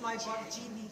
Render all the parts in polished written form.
my butt genie.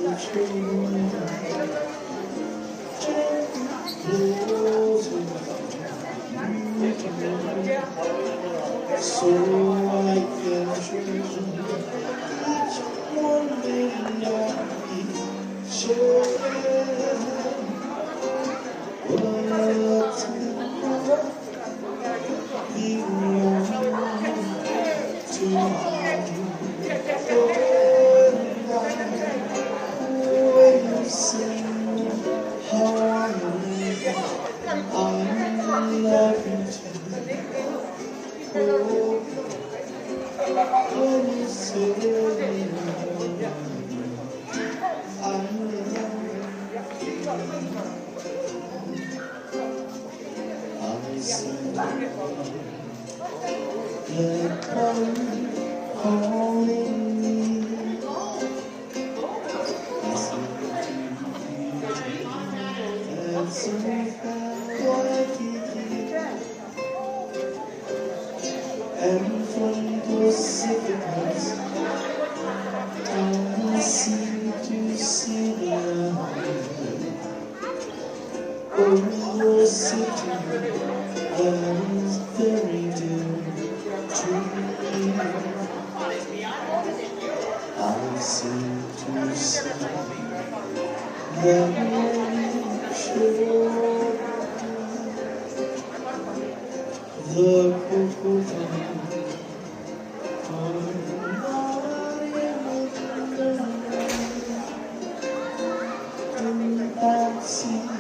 So I can choose each one day sure and from the sickness I seem to see the the city that is very dear to me. I seem to see that shore, the cocoa Patsy,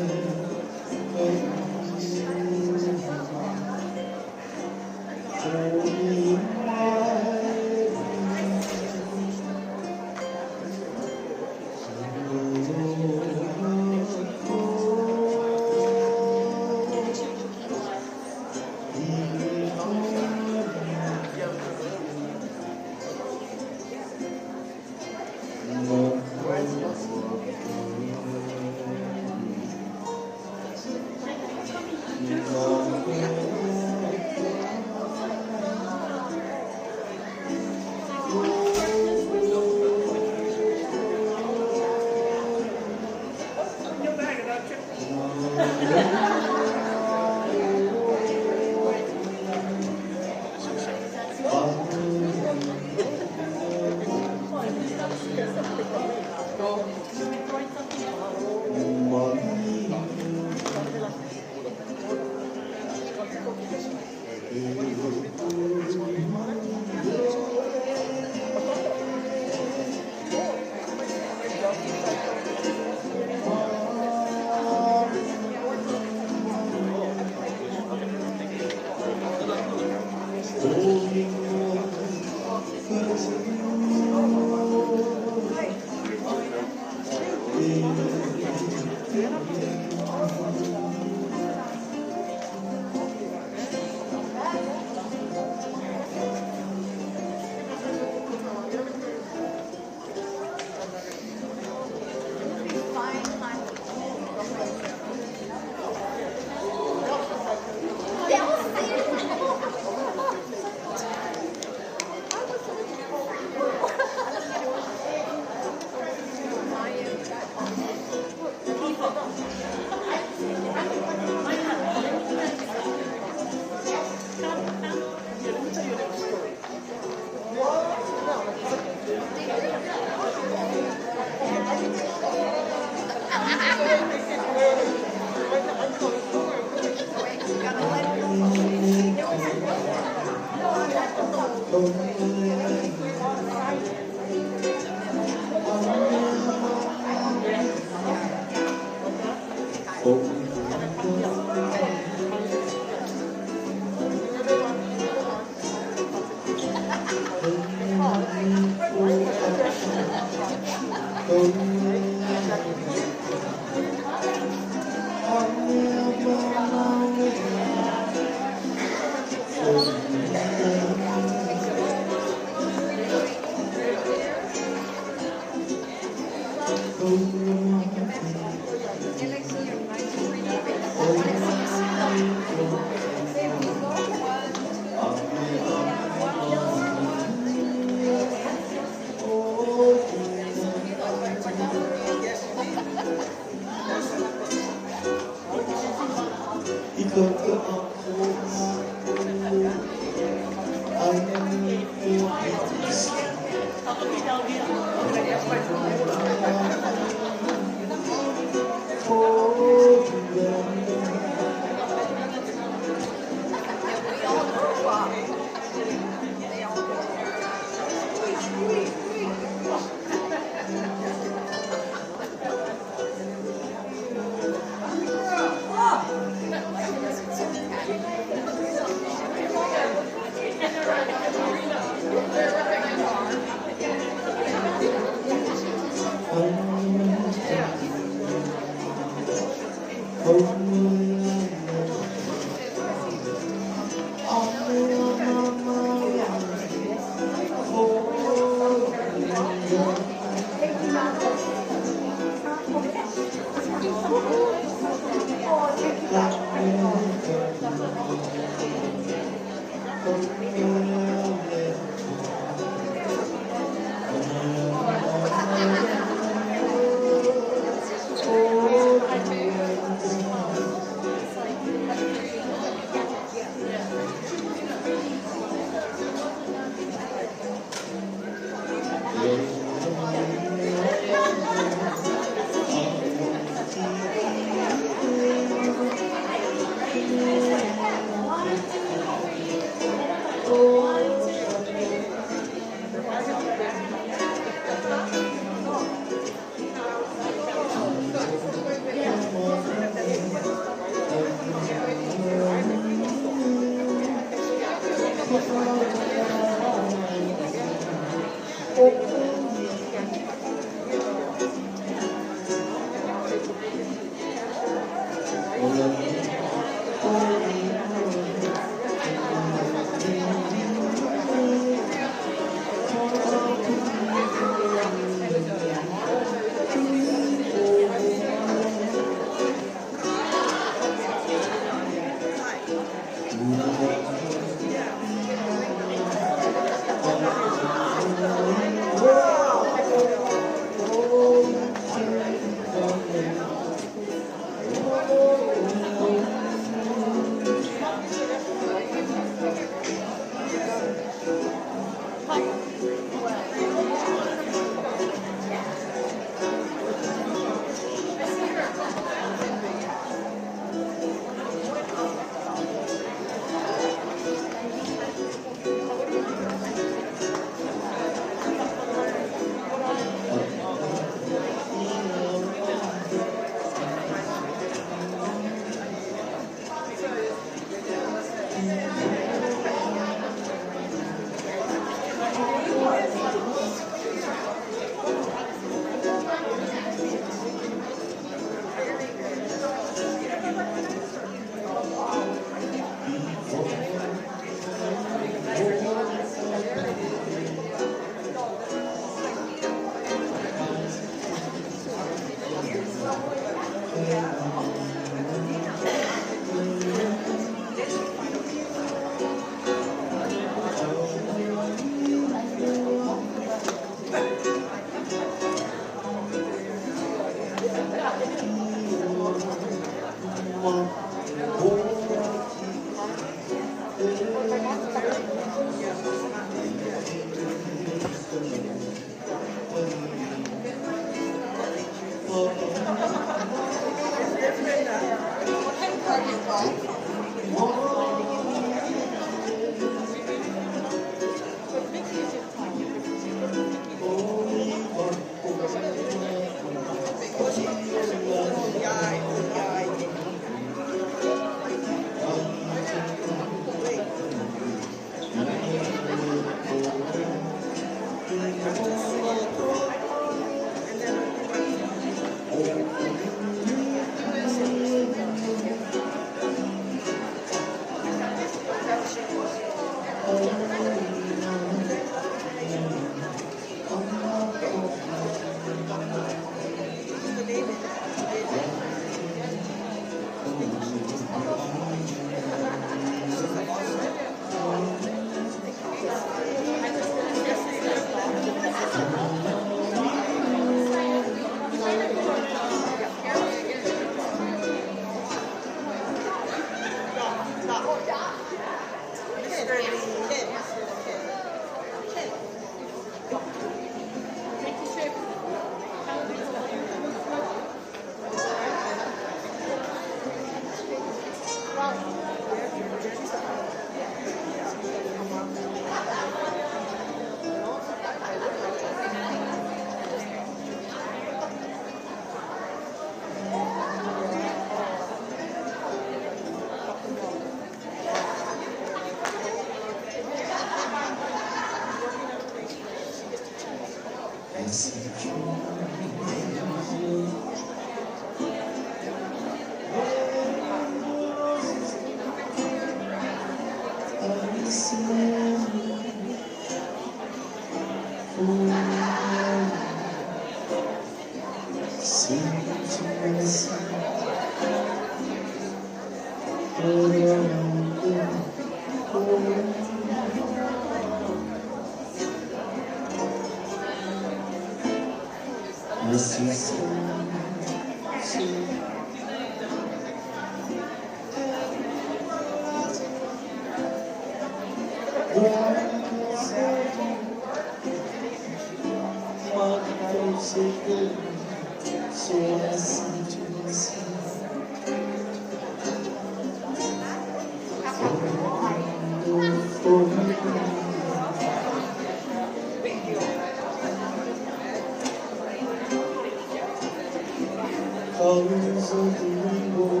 Colors of the rainbow,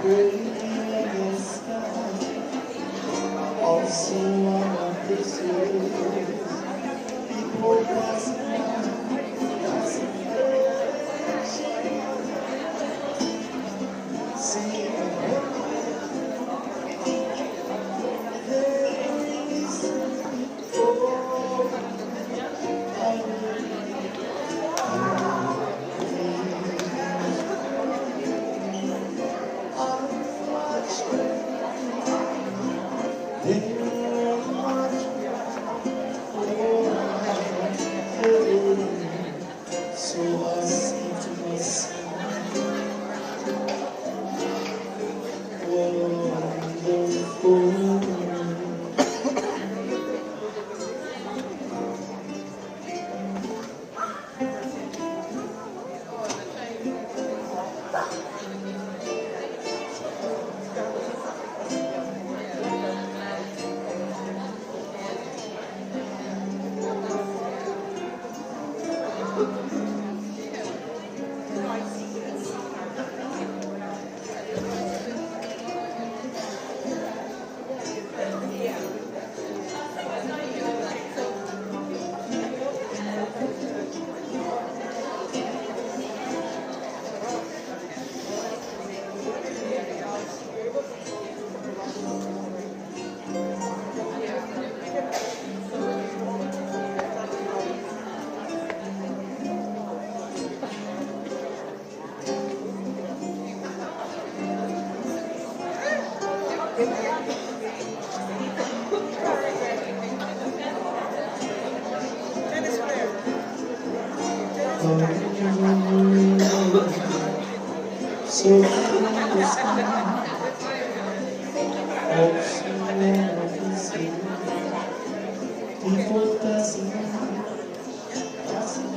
gray in the sky. Also on our faces, people passing by, passing by. See, so the sky, people passing by, passing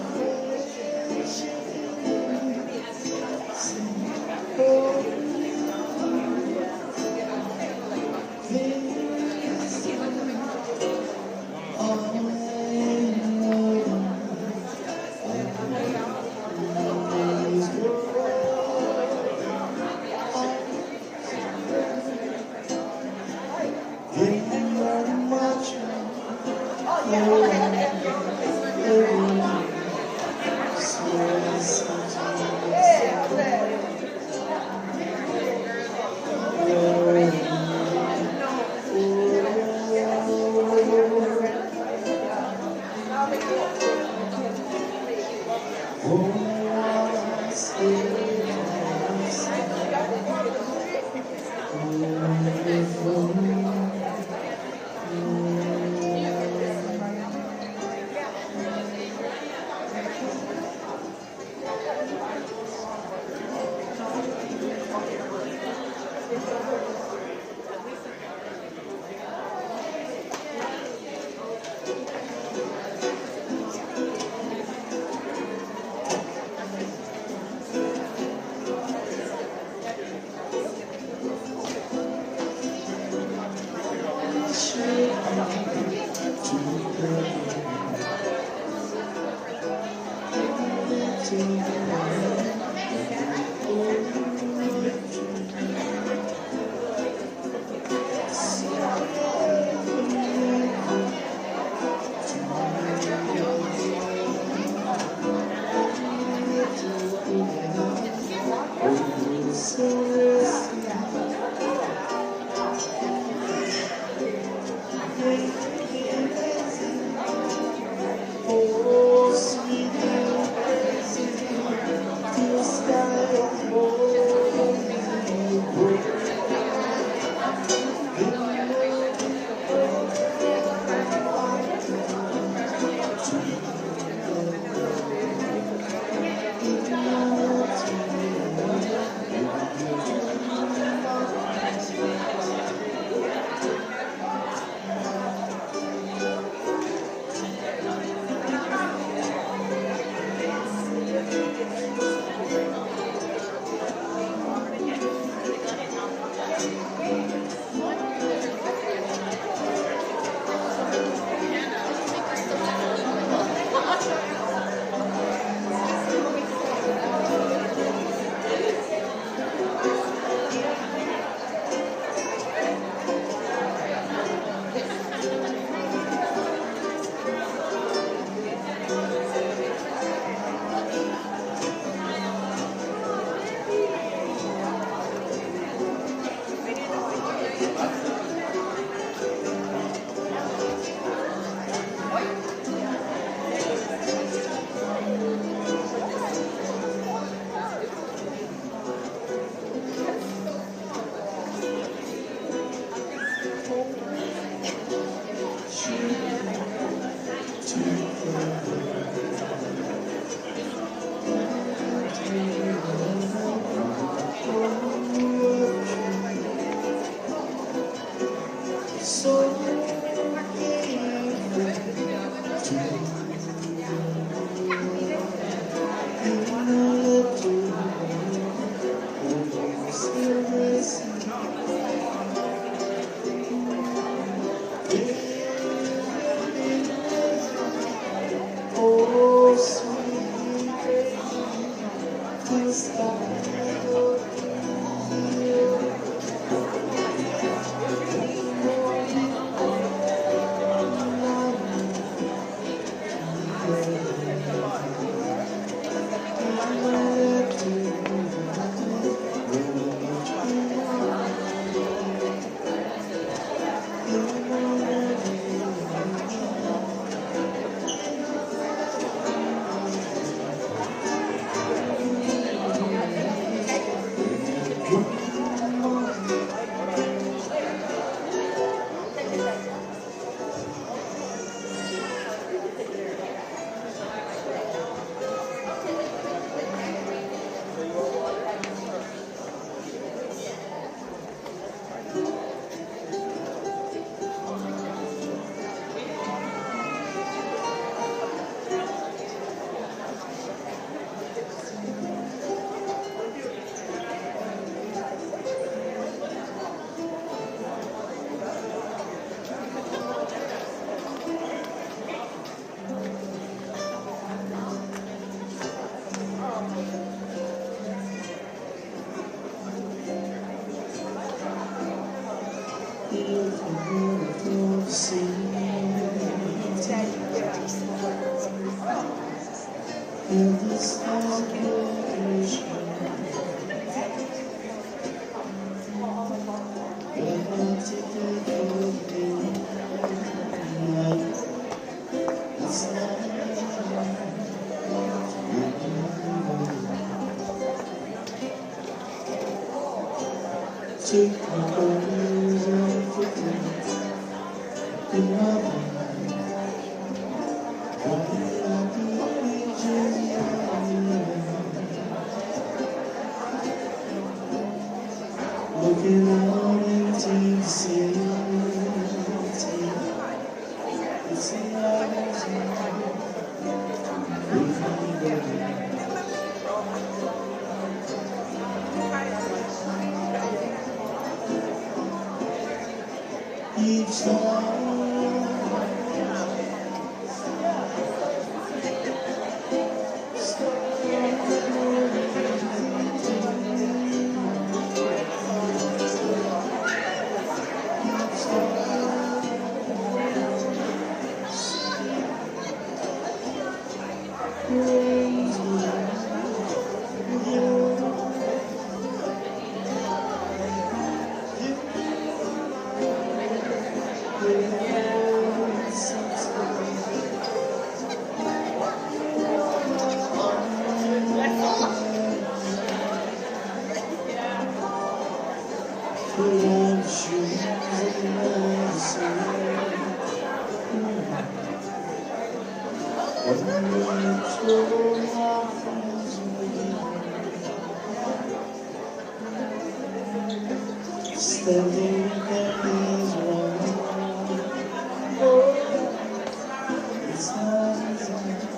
each time. Standing there is one. Oh, it's not easy.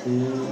Yeah.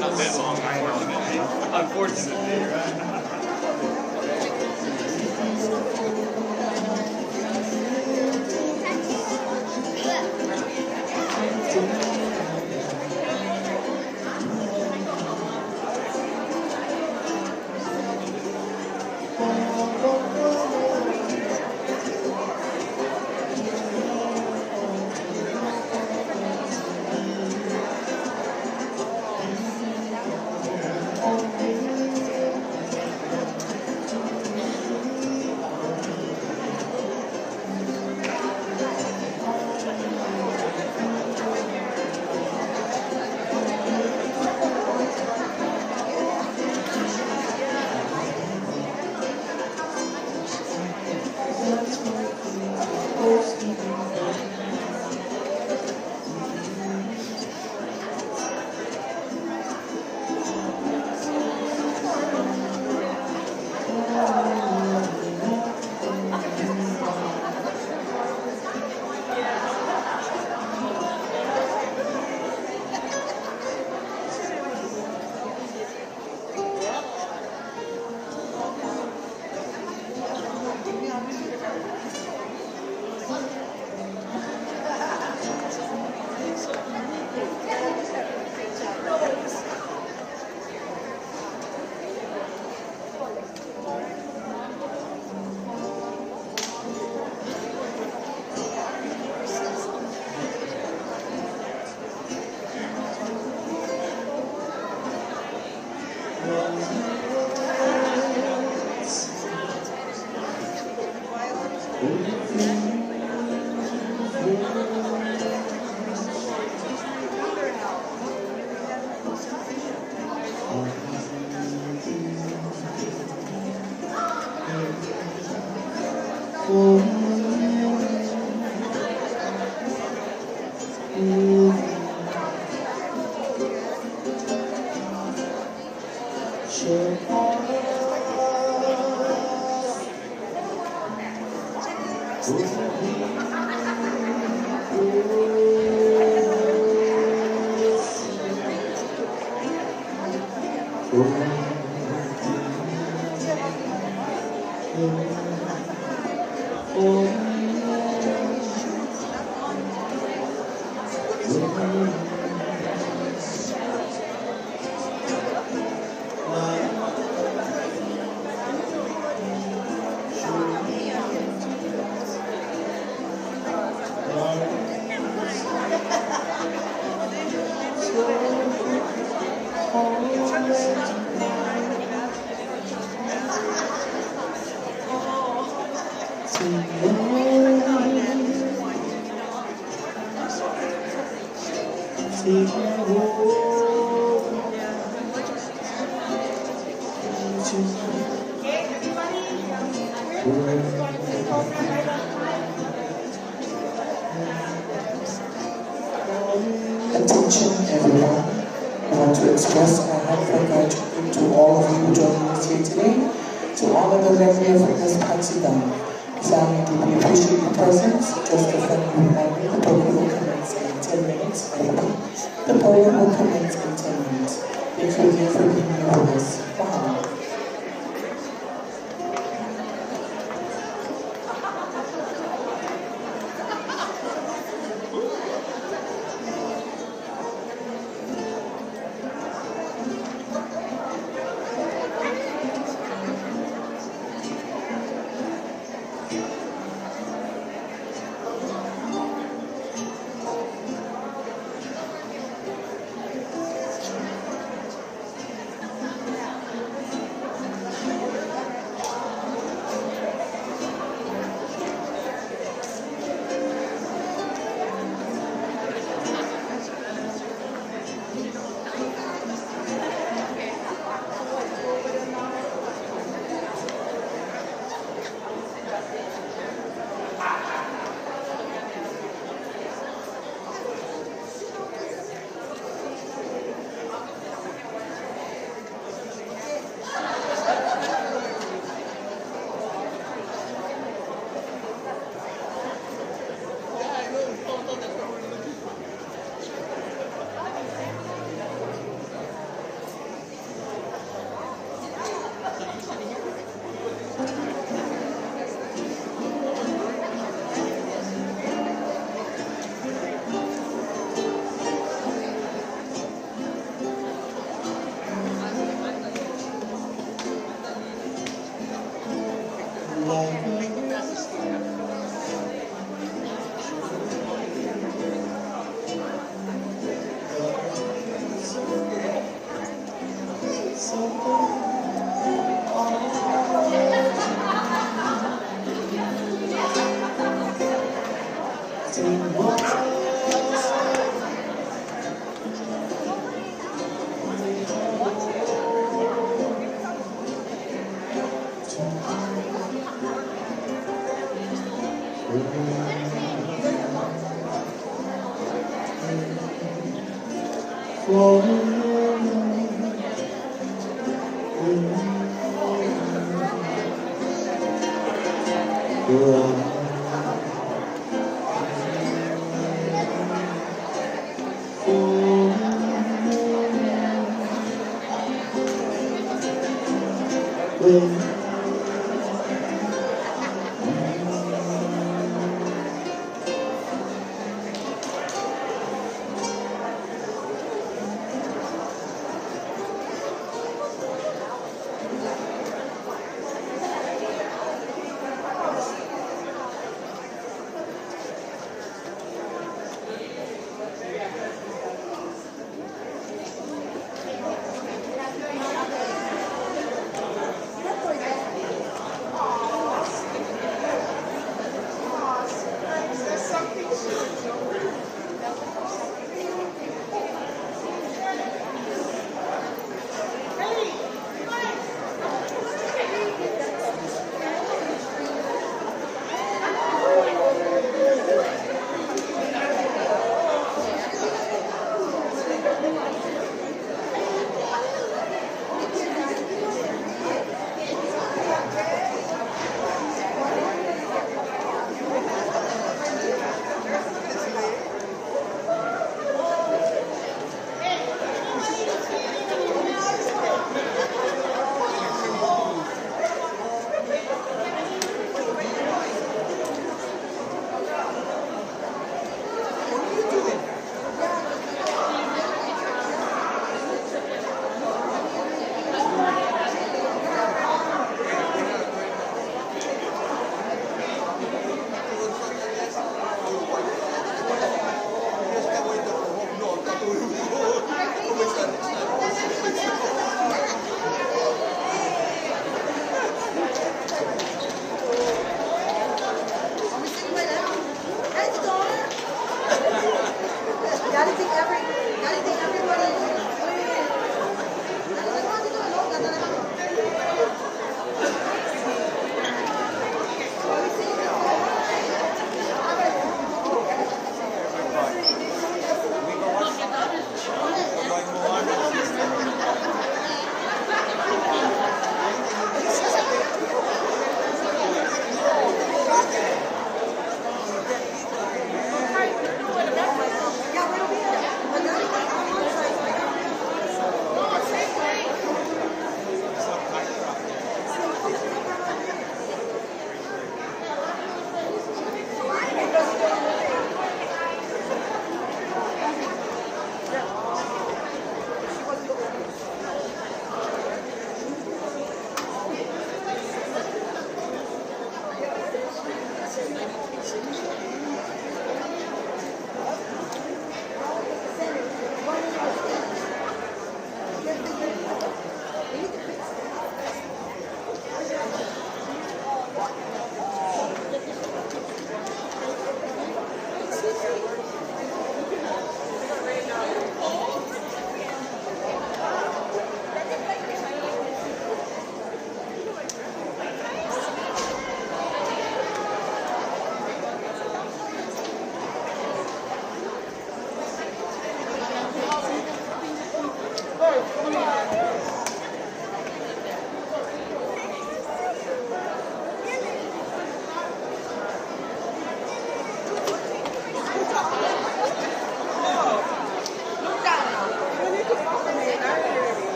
Not that long, unfortunately. Attention everyone, I want to express my heartfelt gratitude to all of you joining us here today to honor the memory of Miss Patsy Bow. Family, deeply appreciate your presence. Just a friendly reminder, the program will commence in 10 minutes. I repeat, the program will commence in 10 minutes. Thank you again for being here with us. Bye.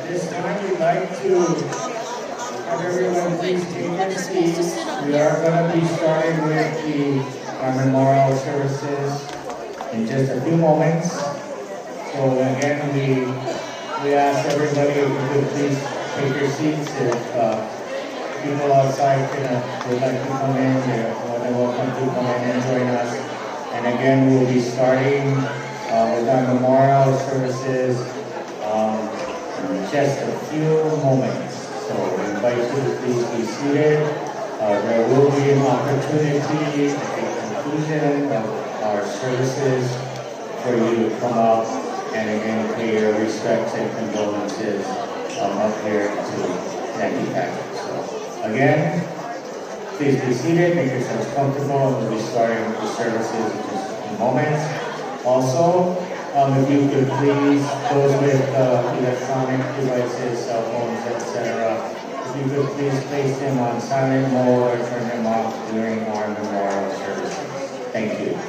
this time we'd like to have everyone please take their seats. We are going to be starting with our memorial services in just a few moments. So again, we ask everybody if you could please take your seats. If people outside would like to come in, they're more than welcome to come in and join us. And again, we'll be starting with our memorial services in just a few moments. So we invite you to please be seated. There will be an opportunity at the conclusion of our services for you to come up and again pay your respects and condolences up here to Nancy Patrick. So again, please be seated, make yourselves comfortable, and we'll be starting with the services in just a few moments. Also, if you could please, those with electronic devices, cell phones, etc., if you could please place them on silent mode or turn them off during our memorial services. Thank you.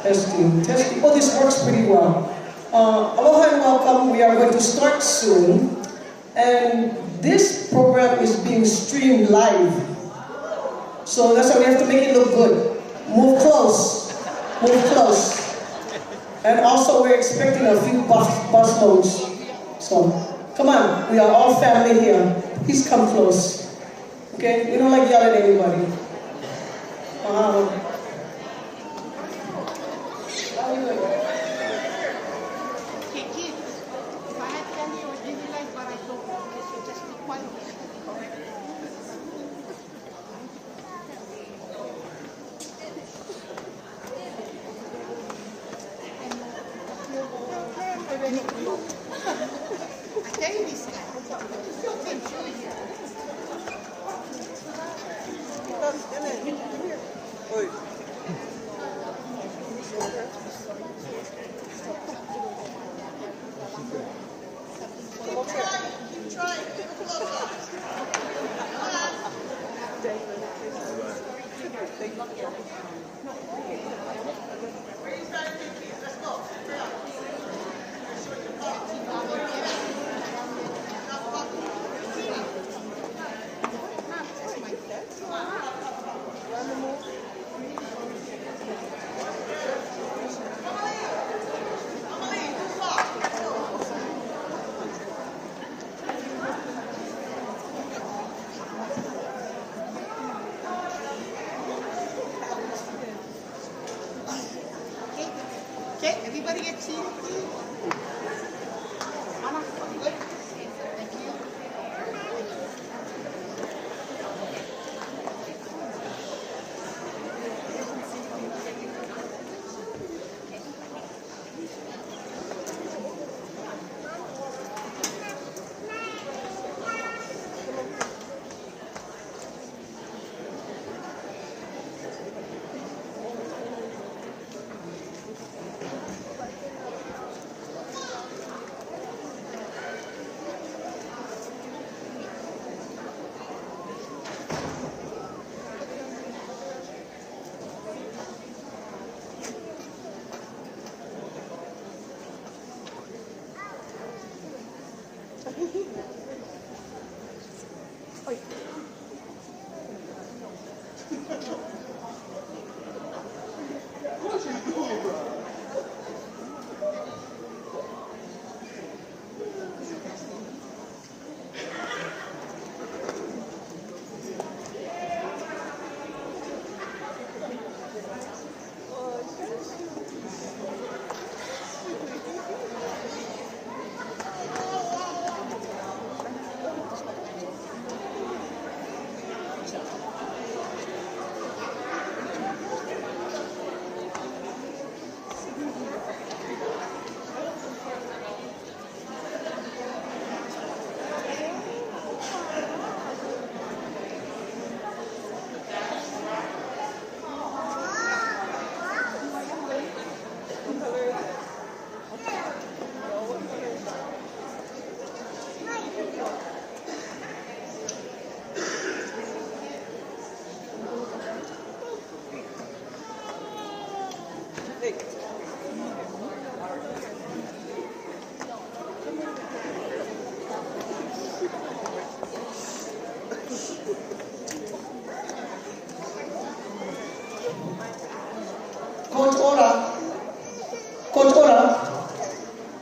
Testing, testing. Oh, this works pretty well. Aloha and welcome. We are going to start soon. And this program is being streamed live. So that's why we have to make it look good. Move close. Move close. And also we're expecting a few bus loads. So, come on. We are all family here. Please come close. Okay? We don't like yelling at anybody.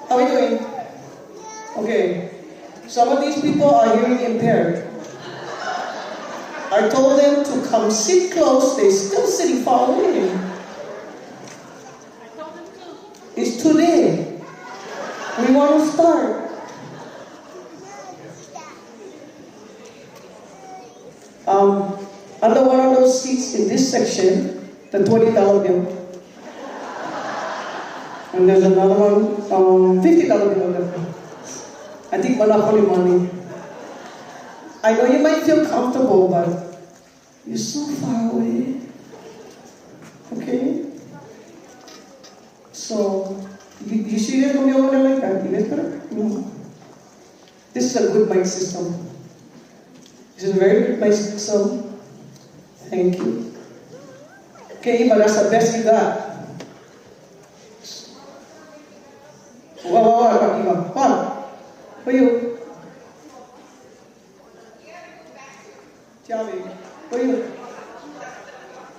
How are we doing? Okay. Some of these people are hearing impaired. I told them to come sit close. They're still sitting far away. It's today. We want to start. Under one of those seats in this section, the $20 bill. And there's another one, $50 bill. I think monopoly money. I know you might feel comfortable, but you're so far away. Okay? So, you see you're going to be over there like that? You guys better? No. This is a good mic system. This is a very good mic system. Thank you. Okay, but that's the best you got. What? Quan, for you. Charlie, for you.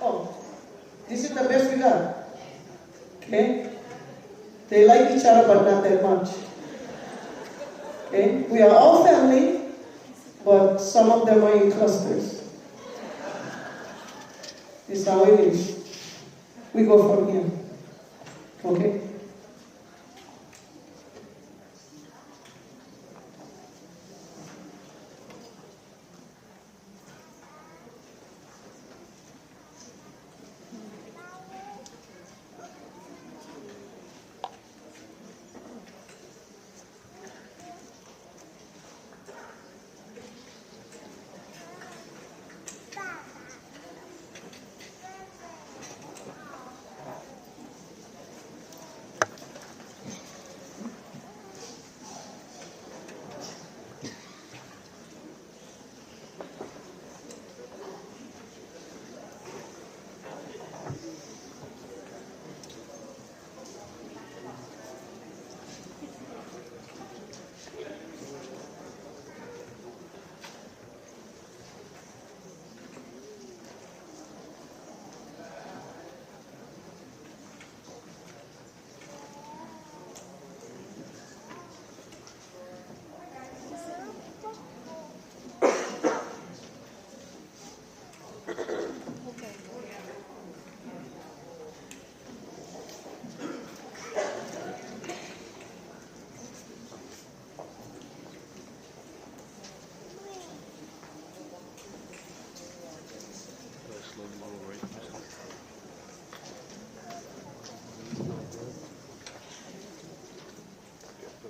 Oh, this is the best we got. Okay? They like each other, but not that much. Okay? We are all family, but some of them are in clusters. This is how it is. We go from here. Okay?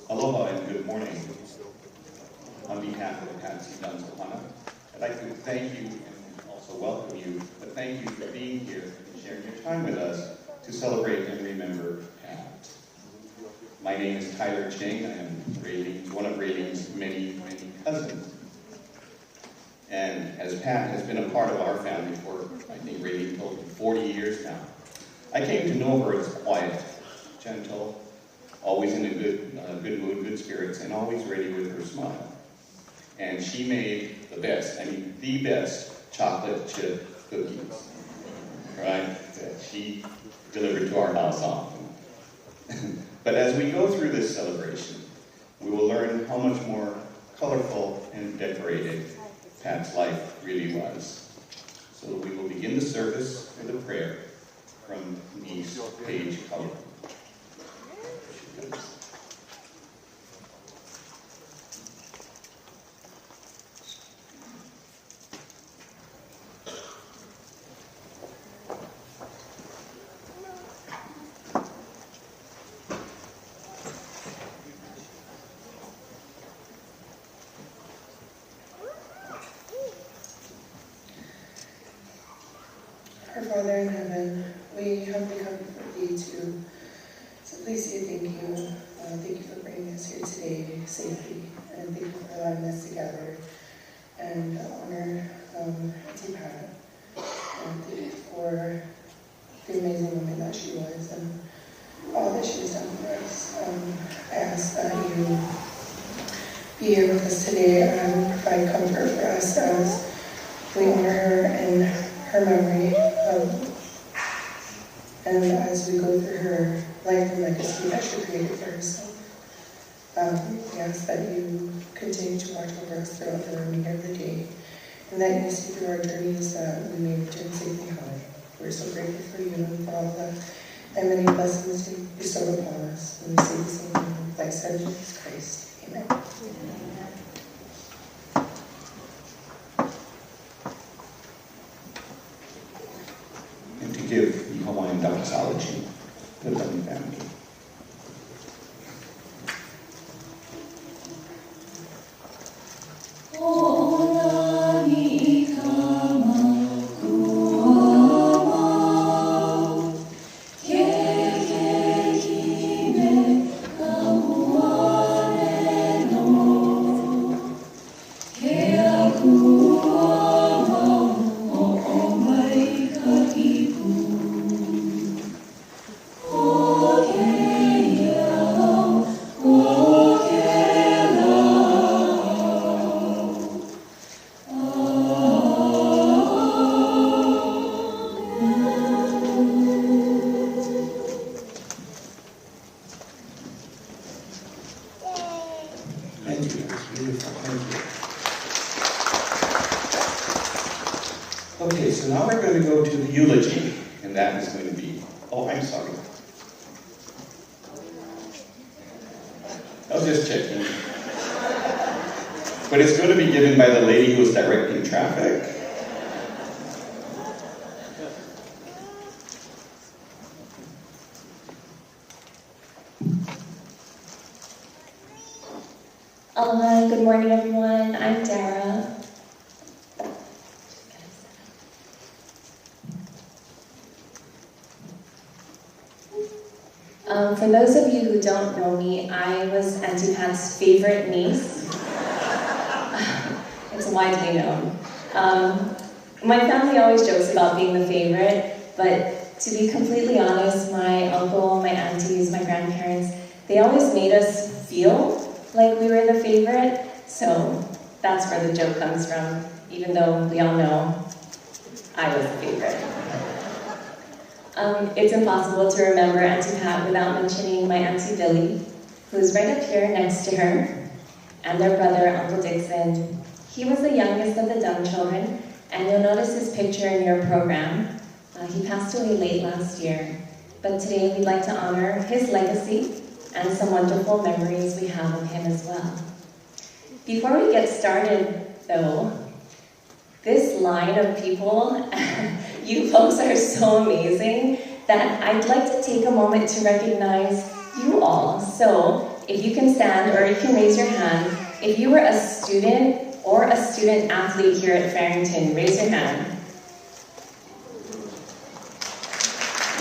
Aloha and good morning. On behalf of the Patsy Bow Yuk Dung, I'd like to thank you and also welcome you, but thank you for being here and sharing your time with us to celebrate and remember Pat. My name is Tyler Ching. I am one of Rayling's many, many cousins. And as Pat has been a part of our family for, I think Rayling told me, 40 years now, I came to know her as quiet, gentle, always in a good mood, good spirits, and always ready with her smile. And she made the best chocolate chip cookies, right? That she delivered to our house often. But as we go through this celebration, we will learn how much more colorful and decorated Pat's life really was. So we will begin the service with a prayer from Niece Paige Cullen. Our Father in heaven, we humbly come before thee to simply say thank you. Thank you for bringing us here today safely, and thank you for allowing us to gather and honor Auntie Pat. And thank you for the amazing woman that she was and all that she's done for us. I ask that you be here with us today and provide comfort for us as we honor her in her memory, and as we go through her life and legacy that she created for herself. We ask that you continue to watch over us throughout the remainder of the day, and that you see through our journeys that we may return safely home. We're so grateful for you and for all the many blessings you bestowed upon us. And we say the same thing with thy Son, Jesus Christ. Amen. And to give the Hawaiian doxology to the Dung family. Oh, Okay, so now we're going to go to the eulogy, and that is going to be, oh, I'm sorry. I was just checking. But it's going to be given by the lady who was directing traffic. Aloha, good morning everyone. I'm Dara. For those of you who don't know me, I was Auntie Pat's favorite niece. It's widely known. My family always jokes about being the favorite, but to be completely honest, my uncle, my aunties, my grandparents, they always made us feel like we were the favorite, so that's where the joke comes from, even though we all know I was the favorite. It's impossible to remember Auntie Pat without mentioning my Auntie Billy, who's right up here next to her, and their brother, Uncle Dixon. He was the youngest of the Dung children, and you'll notice his picture in your program. He passed away late last year, but today we'd like to honor his legacy and some wonderful memories we have of him as well. Before we get started, though, this line of people, you folks are so amazing that I'd like to take a moment to recognize you all. So if you can stand or you can raise your hand, if you were a student or a student athlete here at Farrington, raise your hand.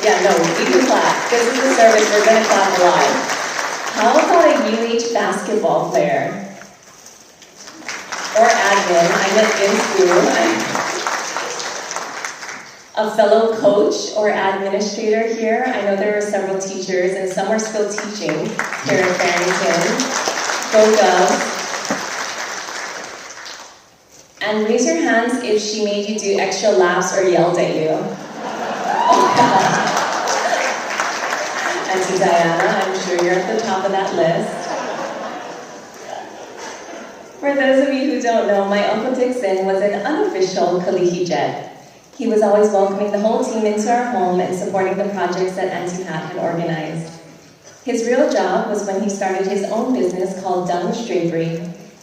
Yeah, no, you can clap. This is the service, we're gonna clap live. How about a UH basketball player? Or admin, I'm in school. A fellow coach or administrator here. I know there are several teachers and some are still teaching here at Farrington. Go Doves. And raise your hands if she made you do extra laps or yelled at you. Auntie Diana, I'm sure you're at the top of that list. For those of you who don't know, my Uncle Dixon was an unofficial Kalihi Jet. He was always welcoming the whole team into our home and supporting the projects that Auntie Pat had organized. His real job was when he started his own business called Dung's Drapery,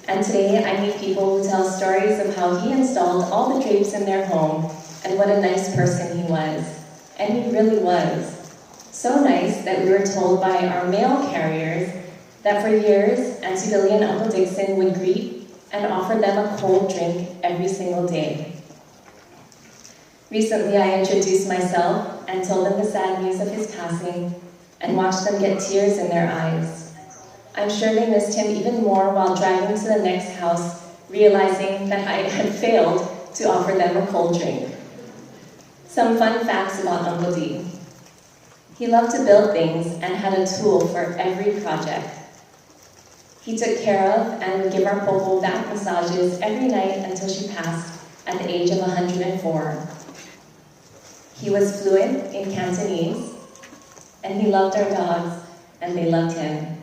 and today I meet people who tell stories of how he installed all the drapes in their home and what a nice person he was. And he really was. So nice that we were told by our mail carriers that for years, Auntie Billy and Uncle Dixon would greet and offer them a cold drink every single day. Recently, I introduced myself and told them the sad news of his passing and watched them get tears in their eyes. I'm sure they missed him even more while driving to the next house, realizing that I had failed to offer them a cold drink. Some fun facts about Uncle D. He loved to build things and had a tool for every project. He took care of and would give our popo back massages every night until she passed at the age of 104. He was fluent in Cantonese, and he loved our dogs, and they loved him.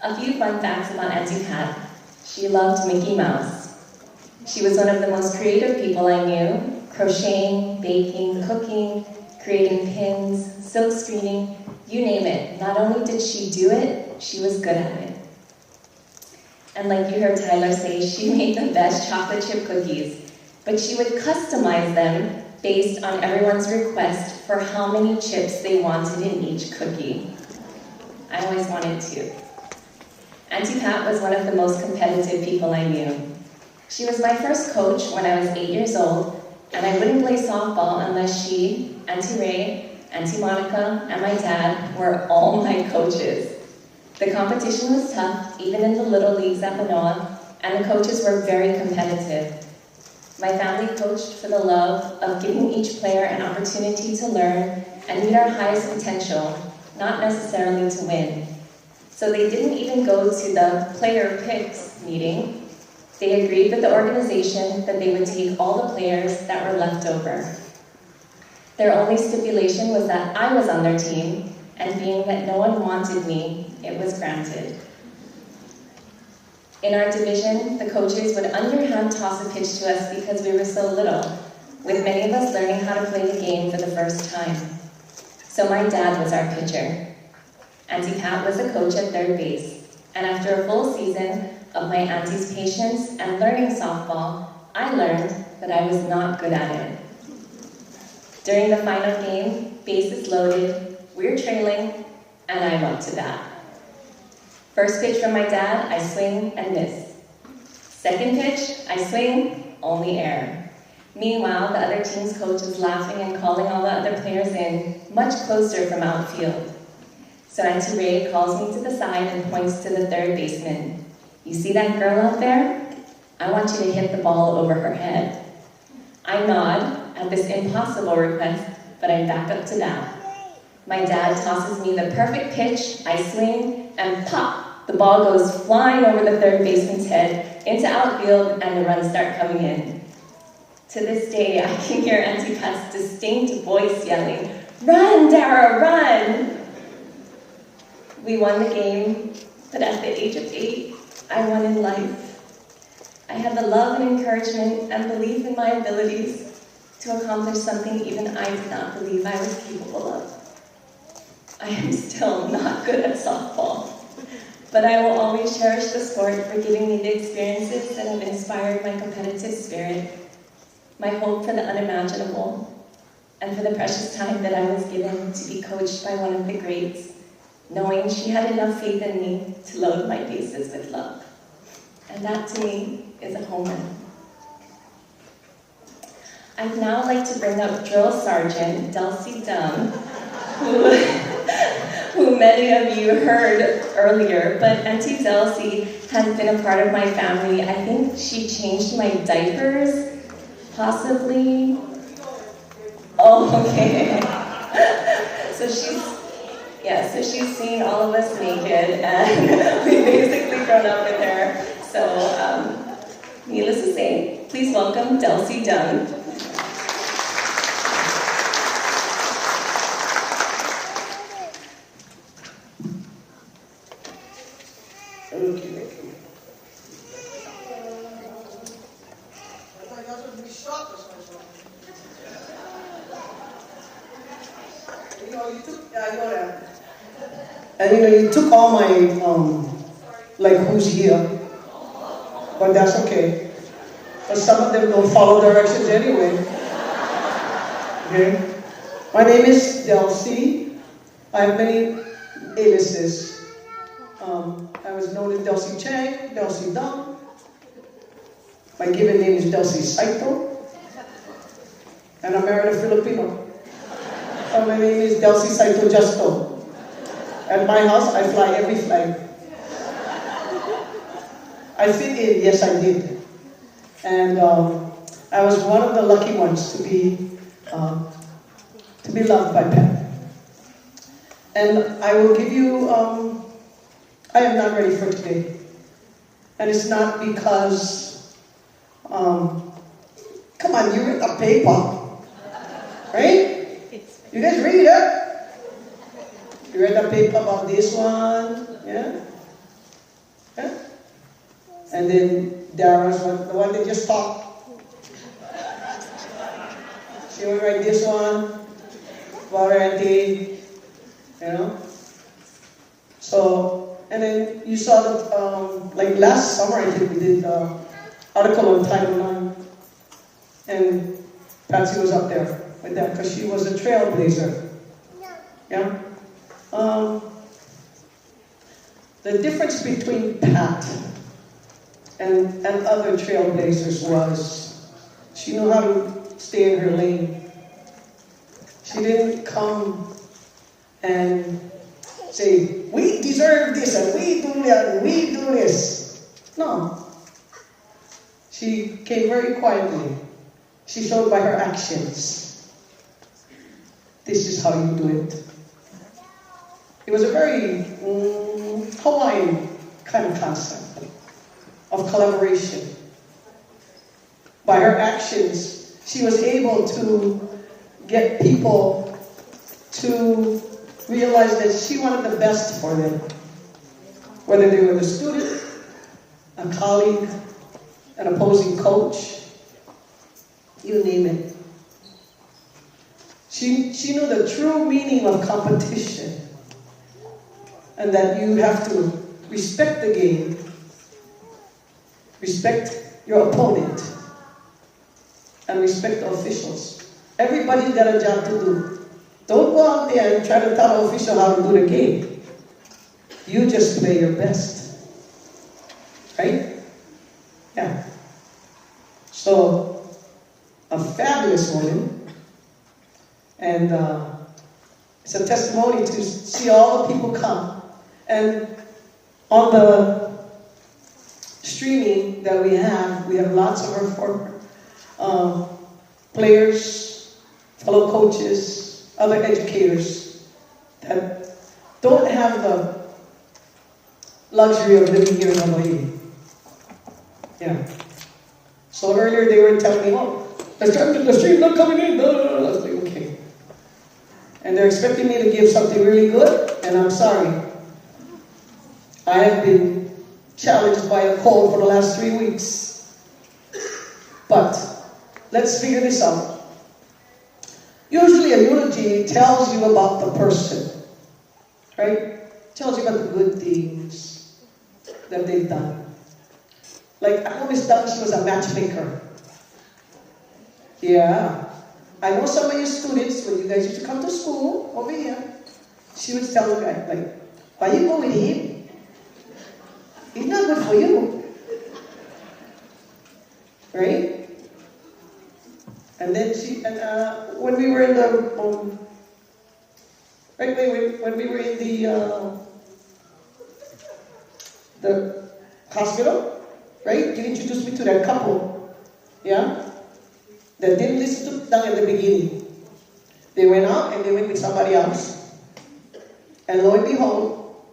A few fun facts about Auntie Pat. She loved Mickey Mouse. She was one of the most creative people I knew, crocheting, baking, cooking, creating pins, silk screening, you name it. Not only did she do it, she was good at it. And like you heard Tyler say, she made the best chocolate chip cookies, but she would customize them based on everyone's request for how many chips they wanted in each cookie. I always wanted two. Auntie Pat was one of the most competitive people I knew. She was my first coach when I was 8 years old, and I wouldn't play softball unless she, Auntie Ray, Auntie Monica, and my dad were all my coaches. The competition was tough, even in the little leagues at Manoa, and the coaches were very competitive. My family coached for the love of giving each player an opportunity to learn and meet our highest potential, not necessarily to win. So they didn't even go to the player picks meeting. They agreed with the organization that they would take all the players that were left over. Their only stipulation was that I was on their team, and being that no one wanted me, it was granted. In our division, the coaches would underhand toss a pitch to us because we were so little. with many of us learning how to play the game for the first time. So my dad was our pitcher. Auntie Pat was the coach at third base, and after a full season of my auntie's patience and learning softball, I learned that I was not good at it. During the final game, bases loaded, we're trailing, and I'm up to bat. First pitch from my dad, I swing and miss. Second pitch, I swing, only air. Meanwhile, the other team's coach is laughing and calling all the other players in, much closer from outfield. So Auntie Ray calls me to the side and points to the third baseman. You see that girl out there? I want you to hit the ball over her head. I nod at this impossible request, but I'm back up to bat. My dad tosses me the perfect pitch, I swing, and pop! The ball goes flying over the third baseman's head into outfield, and the runs start coming in. To this day, I can hear Auntie Pat's distinct voice yelling, "Run, Dara, run!" We won the game, but at the age of 8, I won in life. I had the love and encouragement and belief in my abilities to accomplish something even I did not believe I was capable of. I am still not good at softball, but I will always cherish the sport for giving me the experiences that have inspired my competitive spirit, my hope for the unimaginable, and for the precious time that I was given to be coached by one of the greats, knowing she had enough faith in me to load my bases with love. And that, to me, is a home run. I'd now like to bring up Drill Sergeant Delcy Dung, who many of you heard earlier, but Auntie Delcy has been a part of my family. I think she changed my diapers, possibly. Oh, okay. So she's seen all of us naked, and we basically grown up with her. So, needless to say, please welcome Delcy Dung. And you took all my, like who's here, but that's okay. But some of them don't follow directions anyway. Okay? My name is Delcy. I have many aliases. I was known as Delcy Chang, Delcy Dung. My given name is Delcy Saito. And I married a Filipino. So my name is Delcy Saito Justo. At my house, I fly every flag. I fit in, yes I did. And I was one of the lucky ones to be loved by Pat. And I will give you, I am not ready for today. And it's not because, come on, you read the paper, right? You guys read it? You read the paper about this one, yeah? Yeah? And then Dara's one, the one that just talked. She will write this one, warranty, you know? So, and then you saw that, like last summer I think we did the article on Title IX. And Patsy was up there with that because she was a trailblazer. Yeah? The difference between Pat and other trailblazers was she knew how to stay in her lane. She didn't come and say, we deserve this and we do that and we do this. No. She came very quietly. She showed by her actions. This is how you do it. It was a very Hawai'i kind of concept of collaboration. By her actions, she was able to get people to realize that she wanted the best for them. Whether they were a student, a colleague, an opposing coach, you name it. She knew the true meaning of competition, and that you have to respect the game, respect your opponent, and respect the officials. Everybody's got a job to do. Don't go out there and try to tell the official how to do the game. You just play your best. Right? Yeah. So, a fabulous woman. And it's a testimony to see all the people come. And on the streaming that we have lots of our former players, fellow coaches, other educators that don't have the luxury of living here in Hawaii. Yeah. So earlier they were telling me, oh, the stream's not coming in. No. I was like, okay. And they're expecting me to give something really good, and I'm sorry. I have been challenged by a cold for the last 3 weeks. But let's figure this out. Usually a eulogy tells you about the person, right? Tells you about the good things that they've done. Like, I know Miss Dung, she was a matchmaker. Yeah. I know some of your students, when you guys used to come to school over here, she would tell the guy, like, why you go with him? He's not good for you. Right? And then when we were in the, when we were in the hospital, right? You introduced me to that couple, yeah? That didn't listen to Dung at the beginning. They went out and they went with somebody else. And lo and behold,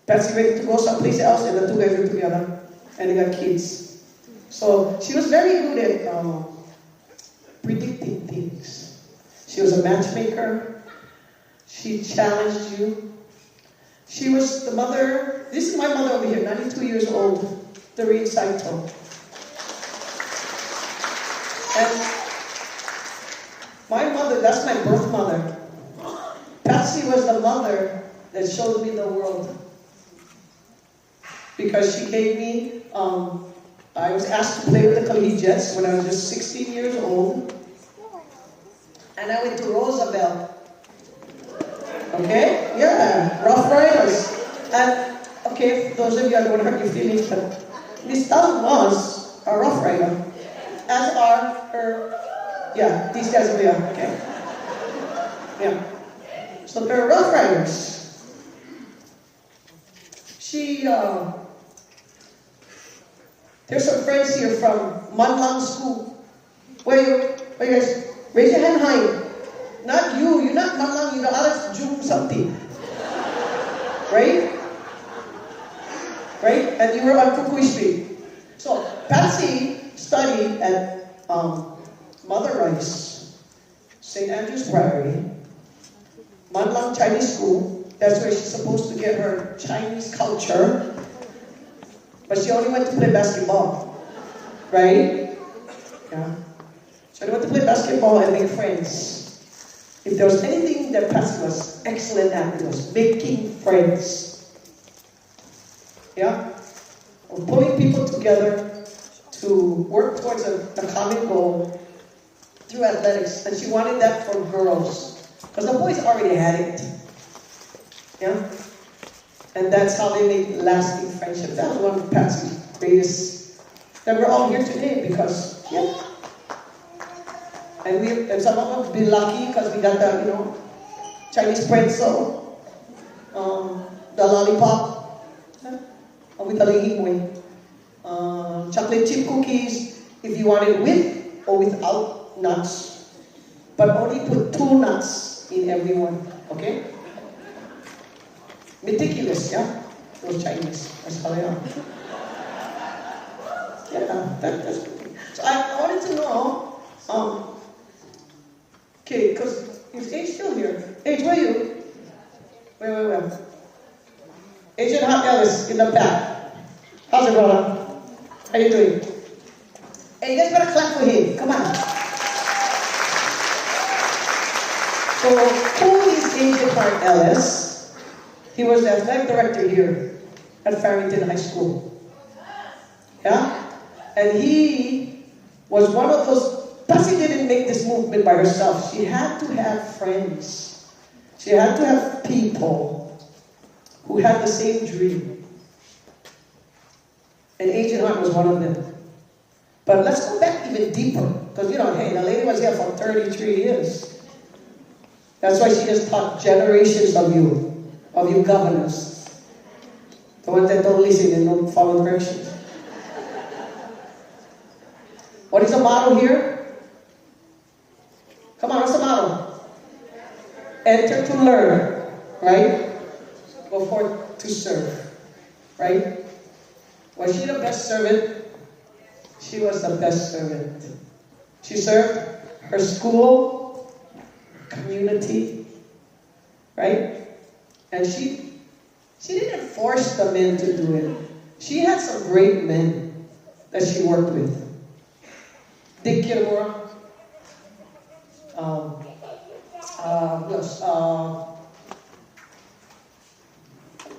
Patsy ready to go someplace else, and the two guys were together, and they got kids. So she was very good at predicting things. She was a matchmaker. She challenged you. She was the mother. This is my mother over here, 92 years old, Doreen Saito. And my mother, that's my birth mother. Patsy was the mother that showed me the world. Because she gave me, I was asked to play with the collegiates when I was just 16 years old. And I went to Roosevelt. Okay? Yeah, Rough Riders. And, okay, for those of you, I don't want to hurt your feelings, but Miss Dung was a Rough Rider. As are her, yeah, these guys over here, okay. Yeah. So they're Rough Riders. There's some friends here from Manlang School. Where you guys? Raise your hand high. Not you, you're not Manlang, you're Alex June something. Right? Right? And you were on Fukui Street. So, Patsy studied at Mother Rice, St. Andrew's Priory, Manlang Chinese School. That's where she's supposed to get her Chinese culture. But she only went to play basketball. Right? Yeah. She only went to play basketball and make friends. If there was anything that Patsy was excellent at, it was making friends. Yeah? Or pulling people together to work towards a common goal through athletics. And she wanted that for girls. Because the boys already had it. Yeah? And that's how they made lasting friendship. That was one of Patsy's greatest. That we're all here today because, yeah. And some of us been lucky because we got the, Chinese pretzel, the lollipop, with the lihimoy, chocolate chip cookies, if you want it with or without nuts. But only put 2 nuts in every one, okay? Meticulous, yeah? Those Chinese, that's how they are. Yeah, that's okay. So I wanted to know, okay, because is Age still here? Age, where are you? Where? Agent Hot Ellis in the back. How's it, brother? How you doing? Hey, you guys better clap for him. Come on. So, who is Agent Hart Ellis? He was the athletic director here at Farrington High School. Yeah? And he was one of those, Patsy didn't make this movement by herself. She had to have friends. She had to have people who had the same dream. And Agent Hart was one of them. But let's go back even deeper. Because, you know, hey, the lady was here for 33 years. That's why she has taught generations of you governors. The ones that don't listen and don't follow directions. What is the motto here? Come on, what's the motto? Enter to learn, right? Go forth to serve, right? Was she the best servant? She was the best servant. She served her school, community, right? And she didn't force the men to do it. She had some great men that she worked with. Dick Kilmore,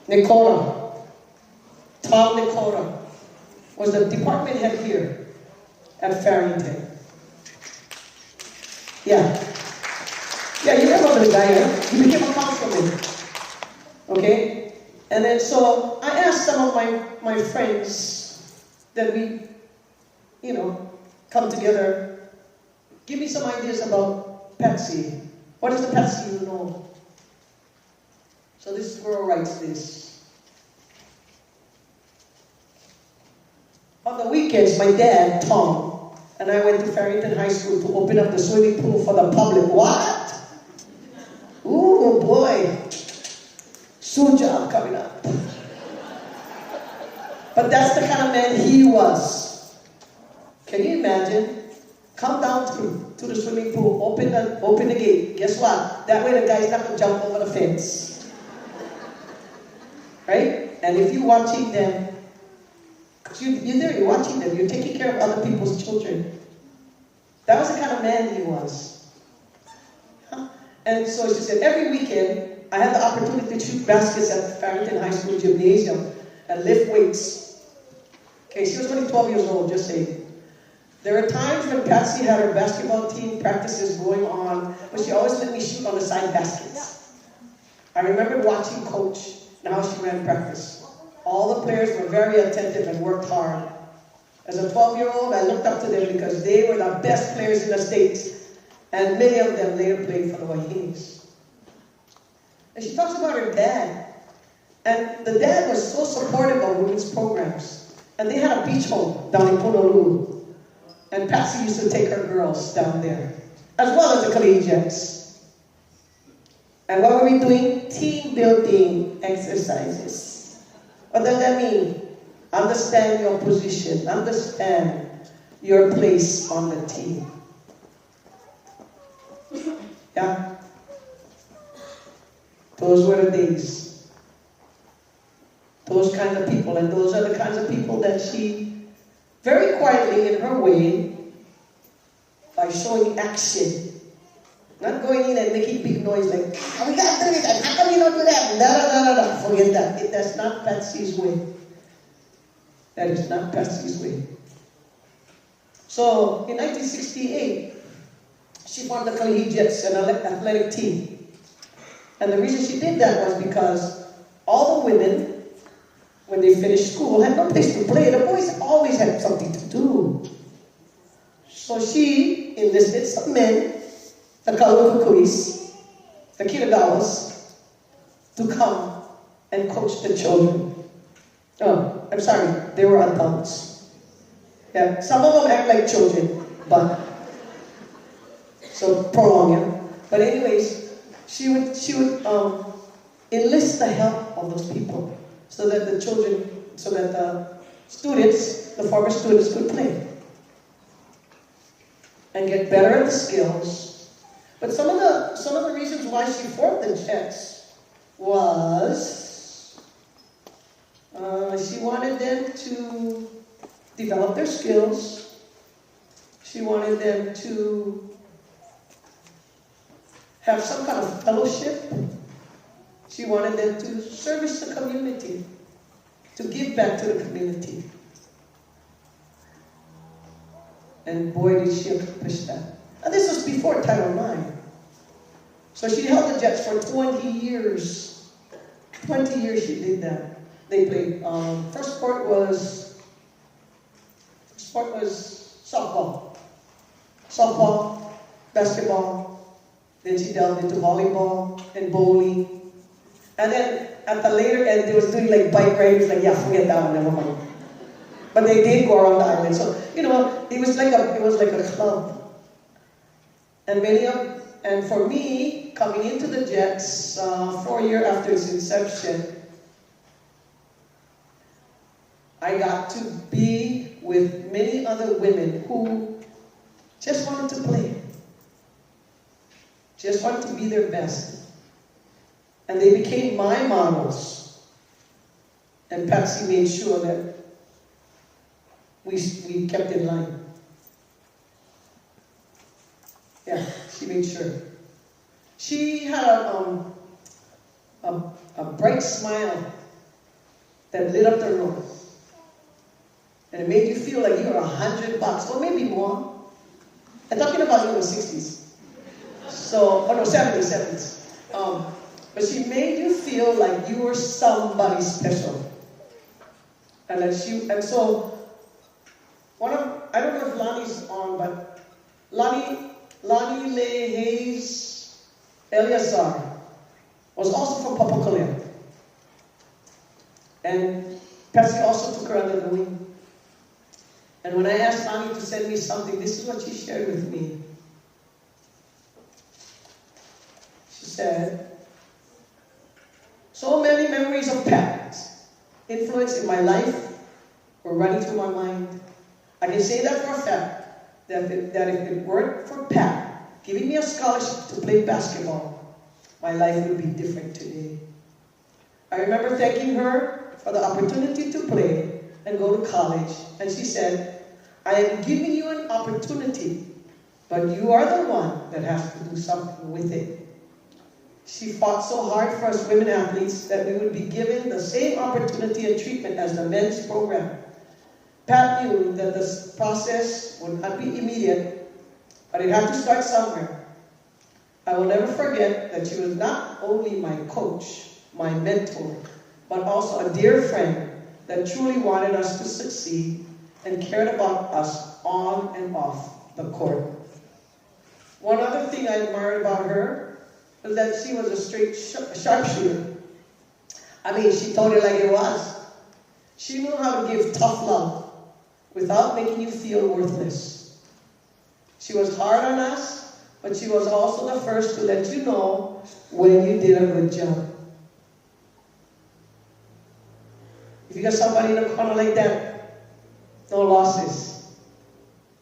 Nikota, Tom Nikota was the department head here at Farrington. Yeah, you remember the guy, right? He became a councilman. Okay? And then so I asked some of my friends that we, you know, come together, give me some ideas about Patsy. What is the Patsy you know? So this girl writes this. On the weekends, my dad, Tom, and I went to Farrington High School to open up the swimming pool for the public. What? Ooh, boy. Soon job coming up. But that's the kind of man he was. Can you imagine? Come down to the swimming pool, open the gate. Guess what? That way the guy's not going to jump over the fence. Right? And if you're watching them, because you're there, you're watching them, you're taking care of other people's children. That was the kind of man he was. Huh? And so she said, every weekend, I had the opportunity to shoot baskets at Farrington High School gymnasium and lift weights. Okay, she was only 12 years old, just saying. There were times when Patsy had her basketball team practices going on, but she always let me shoot on the side baskets. I remember watching Coach and how she ran practice. All the players were very attentive and worked hard. As a 12-year-old, I looked up to them because they were the best players in the States, and many of them later played for the Hawai'is. And she talks about her dad. And the dad was so supportive of women's programs. And they had a beach home down in Honolulu. And Patsy used to take her girls down there, as well as the collegiates. And what were we doing? Team building exercises. What does that mean? Understand your position. Understand your place on the team. Yeah? Those were the days. Those kind of people. And those are the kinds of people that she, very quietly in her way, by showing action. Not going in and making big noise like, oh, we got to do this, how come you don't do that? No. Forget that. That's not Patsy's way. That is not Patsy's way. So, in 1968, she formed the collegiates, an athletic team. And the reason she did that was because all the women, when they finished school, had no place to play. The boys always had something to do. So she enlisted some men, the Kalukukuis, the Kinagawas, to come and coach the children. Oh, I'm sorry, they were adults. Yeah, some of them act like children, but so prolong it. But anyways, she would enlist the help of those people so that the students, the former students, could play and get better at the skills. But some of the reasons why she formed the Jets was she wanted them to develop their skills. She wanted them to have some kind of fellowship. She wanted them to service the community, to give back to the community. And boy, did she accomplish that. And this was before Title IX. So she held the Jets for 20 years. 20 years she did that. They played, first sport was softball. Softball, basketball. Then she delved into volleyball and bowling. And then at the later end, they was doing like bike riding. Like, yeah, forget that one, never mind. But they did go around the island. So, it was like a club. And for me, coming into the Jets 4 years after its inception, I got to be with many other women who just wanted to play. Just wanted to be their best. And they became my models. And Patsy made sure that we kept in line. Yeah, she made sure. She had a bright smile that lit up the room. And it made you feel like you were $100, or maybe more. I'm talking about in the 60s. So, 70s. But she made you feel like you were somebody special. And so, I don't know if Lonnie's on, but Lonnie Leigh Hayes Eleazar was also from Papakolea. And Patsy also took her under the wing. And when I asked Lonnie to send me something, this is what she shared with me. She said, so many memories of Pat's influence in my life were running through my mind. I can say that for a fact, that if it weren't for Pat giving me a scholarship to play basketball, my life would be different today. I remember thanking her for the opportunity to play and go to college, and she said, I am giving you an opportunity, but you are the one that has to do something with it. She fought so hard for us women athletes that we would be given the same opportunity and treatment as the men's program. Pat knew that this process would not be immediate, but it had to start somewhere. I will never forget that she was not only my coach, my mentor, but also a dear friend that truly wanted us to succeed and cared about us on and off the court. One other thing I admired about her was that she was a straight sharpshooter. I mean, she told it like it was. She knew how to give tough love without making you feel worthless. She was hard on us, but she was also the first to let you know when you did a good job. If you got somebody in a corner like that, no losses.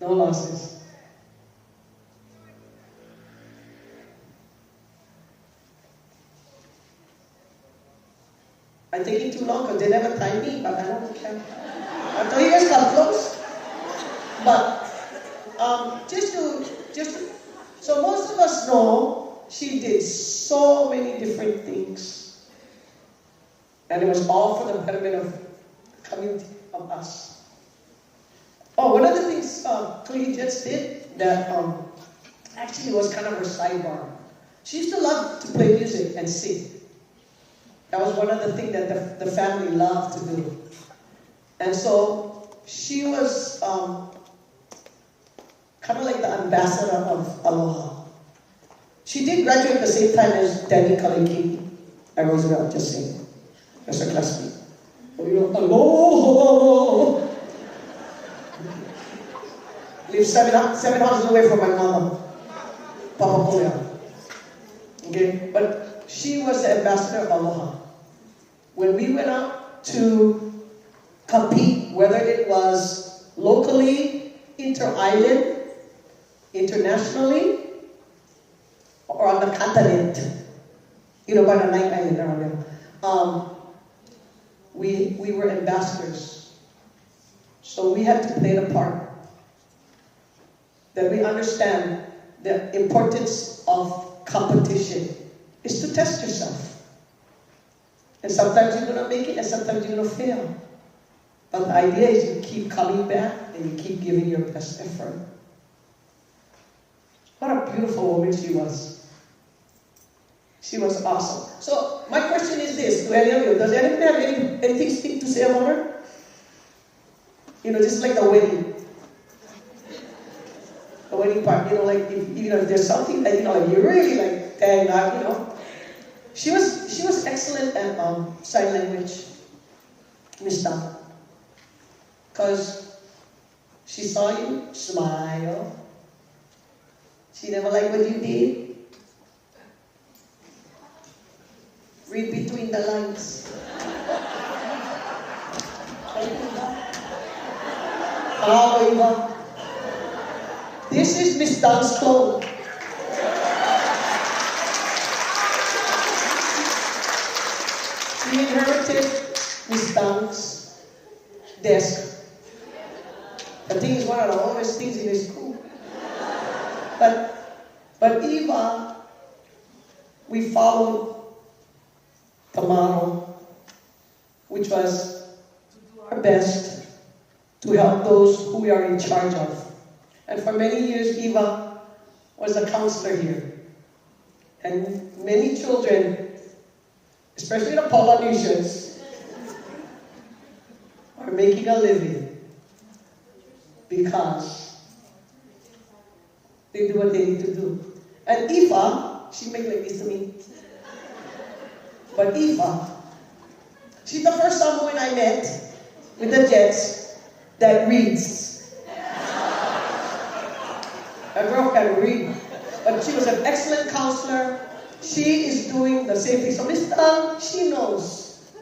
No losses. I'm taking too long because they never tie me, but I don't care. I thought you guys got close. But so most of us know she did so many different things. And it was all for the betterment of the community, of us. Oh, one of the things Collegiates did that actually was kind of her sidebar. She used to love to play music and sing. That was one of the things that the family loved to do. And so she was kind of like the ambassador of Aloha. She did graduate at the same time as Danny Kaleki at Roosevelt, just saying. That's her classmate. Oh, you know, Aloha! Live seven houses away from my mama, Papa Polea. Okay, but she was the ambassador of Aloha. When we went out to compete, whether it was locally, inter-island, internationally, or on the continent, by the Night Island around there, we were ambassadors. So we had to play the part. That we understand the importance of competition. It's to test yourself. And sometimes you're going to make it, and sometimes you're going to fail. But the idea is you keep coming back, and you keep giving your best effort. What a beautiful woman she was. She was awesome. So my question is this, to any of you, does anyone have anything to say about her? You know, just like the wedding. The wedding part, you know, like, if there's something that, like, you really like, dang, you know. She was excellent at sign language, Miss Dung. Because she saw you, smile. She never liked what you did. Read between the lines. This is Miss Dung's clothes. She inherited Miss Dung's desk. The thing is one of the oldest things in the school. But Eva, we followed the model, which was to do our best to help those who we are in charge of. And for many years, Eva was a counselor here. And many children, especially the Polynesians, are making a living because they do what they need to do. And Eva, she make like this to me. But Eva, she's the first someone I met with the Jets that reads. A girl can read. But she was an excellent counselor. She is doing the same thing. So Miss Dung, she knows.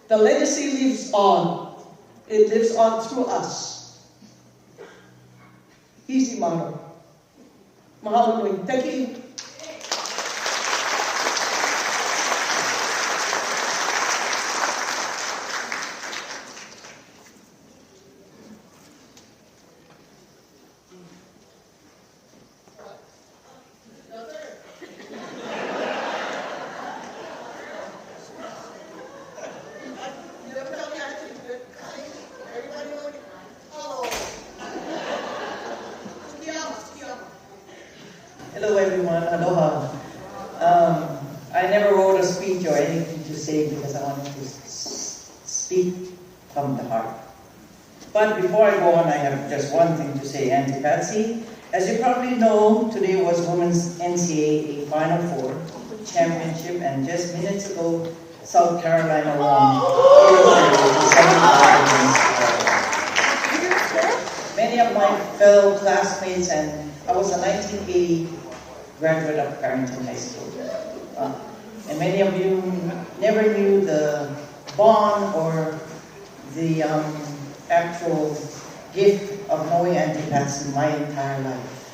The legacy lives on. It lives on through us. Easy model. Mahalo nui. Thank you. Hello everyone, aloha. I never wrote a speech or anything to say because I wanted to speak from the heart. But before I go on, I have just one thing to say, Auntie Patsy. As you probably know, today was Women's NCAA Final Four Championship, and just minutes ago, South Carolina won. Many of my fellow classmates, and I was a 1980 graduate of Farrington High School. And many of you never knew the bond or the actual gift of knowing Auntie Patsy my entire life.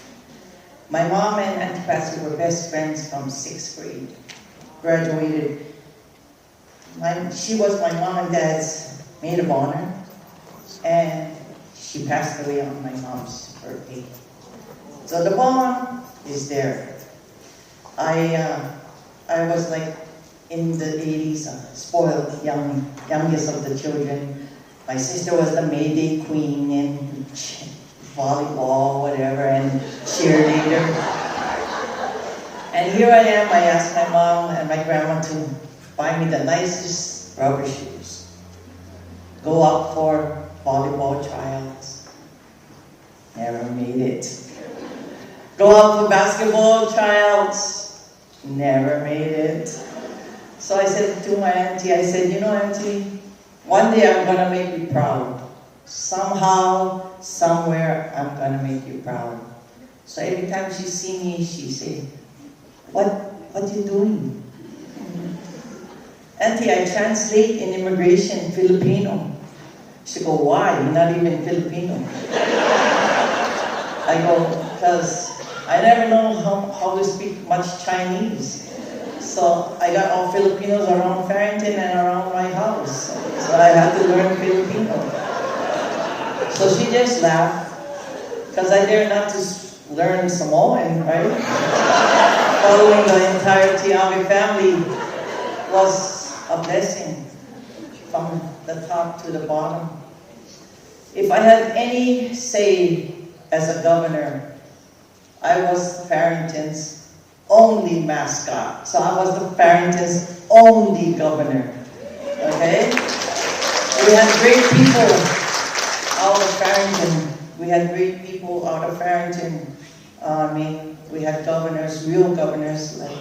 My mom and Auntie Patsy were best friends from 6th grade. Graduated. She was my mom and dad's maid of honor, and she passed away on my mom's birthday. So the bond is there. I was like in the 80s, spoiled, youngest of the children. My sister was the Mayday queen in volleyball, whatever, and cheerleader. And here I am, I asked my mom and my grandma to buy me the nicest rubber shoes. Go up for volleyball tryouts. Never made it. Go out for basketball tryouts. Never made it. So I said to my auntie, I said, you know, auntie, one day I'm gonna make you proud. Somehow, somewhere, I'm gonna make you proud. So every time she see me, she say, what you doing? Auntie, I translate in immigration Filipino. She go, why? You're not even Filipino. I go, because I never know how to speak much Chinese. So I got all Filipinos around Farrington and around my house. So I had to learn Filipino. So she just laughed, because I dare not to learn Samoan, right? following the entire Tiawe family was a blessing from the top to the bottom. If I had any say as a governor, I was Farrington's only mascot. So I was the Farrington's only governor. Okay? We had great people out of Farrington. We had great people out of Farrington. We had governors, real governors, like,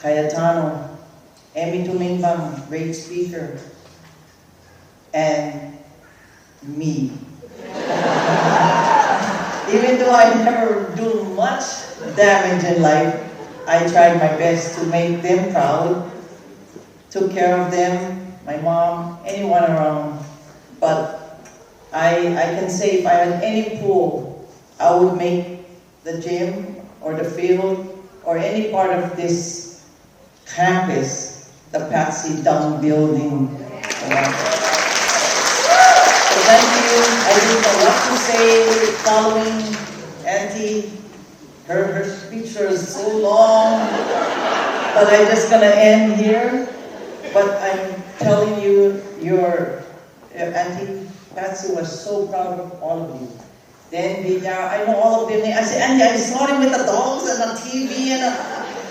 Cayetano, Emmy Tumingbang, great speaker, and me. Even though I never do much damage in life, I tried my best to make them proud, took care of them, my mom, anyone around. But I can say if I had any pool, I would make the gym or the field or any part of this campus the Patsy Bow building. Thank you. I didn't know what to say following Auntie. Her speech was so long, but I'm just gonna end here. But I'm telling you, your Auntie Patsy was so proud of all of you. Then I know all of them. I said, Auntie, I saw them with the dogs and the TV and a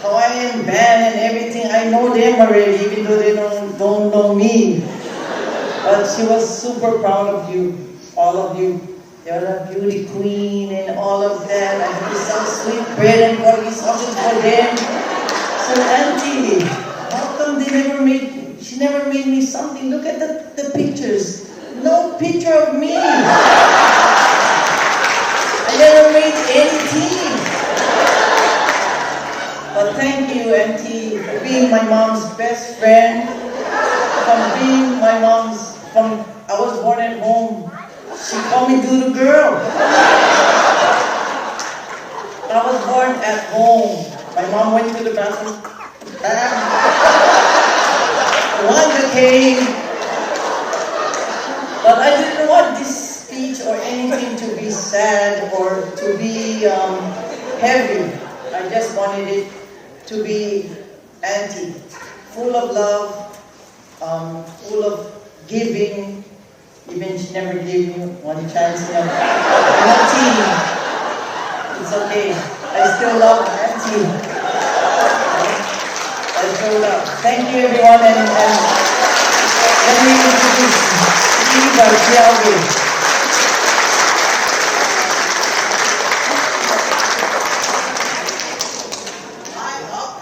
Hawaiian band and everything. I know them already, even though they don't know me. But she was super proud of you, all of you. You're a beauty queen and all of that. I had to sell sweet bread and porky sausage for them. So Auntie, how come she never made me something? Look at the pictures. No picture of me. I never made anything. But thank you, Auntie, for being my mom's best friend, I was born at home. She called me Doodoo Girl. I was born at home. My mom went to the bathroom. Wanda came. But I didn't want this speech or anything to be sad or to be heavy. I just wanted it to be Auntie, full of love, full of giving. Even she never gave me one chance in a tea. It's okay. I still love Auntie. I still love. Thank you, everyone, and let me introduce Eva Tiawe.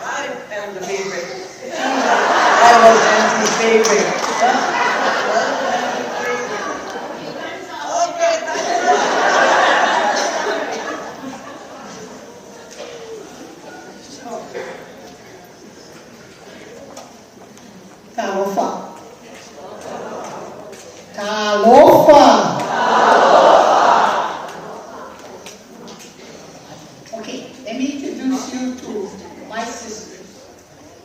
I am the favorite. I was Auntie's favorite. Okay, let me introduce you to my sisters.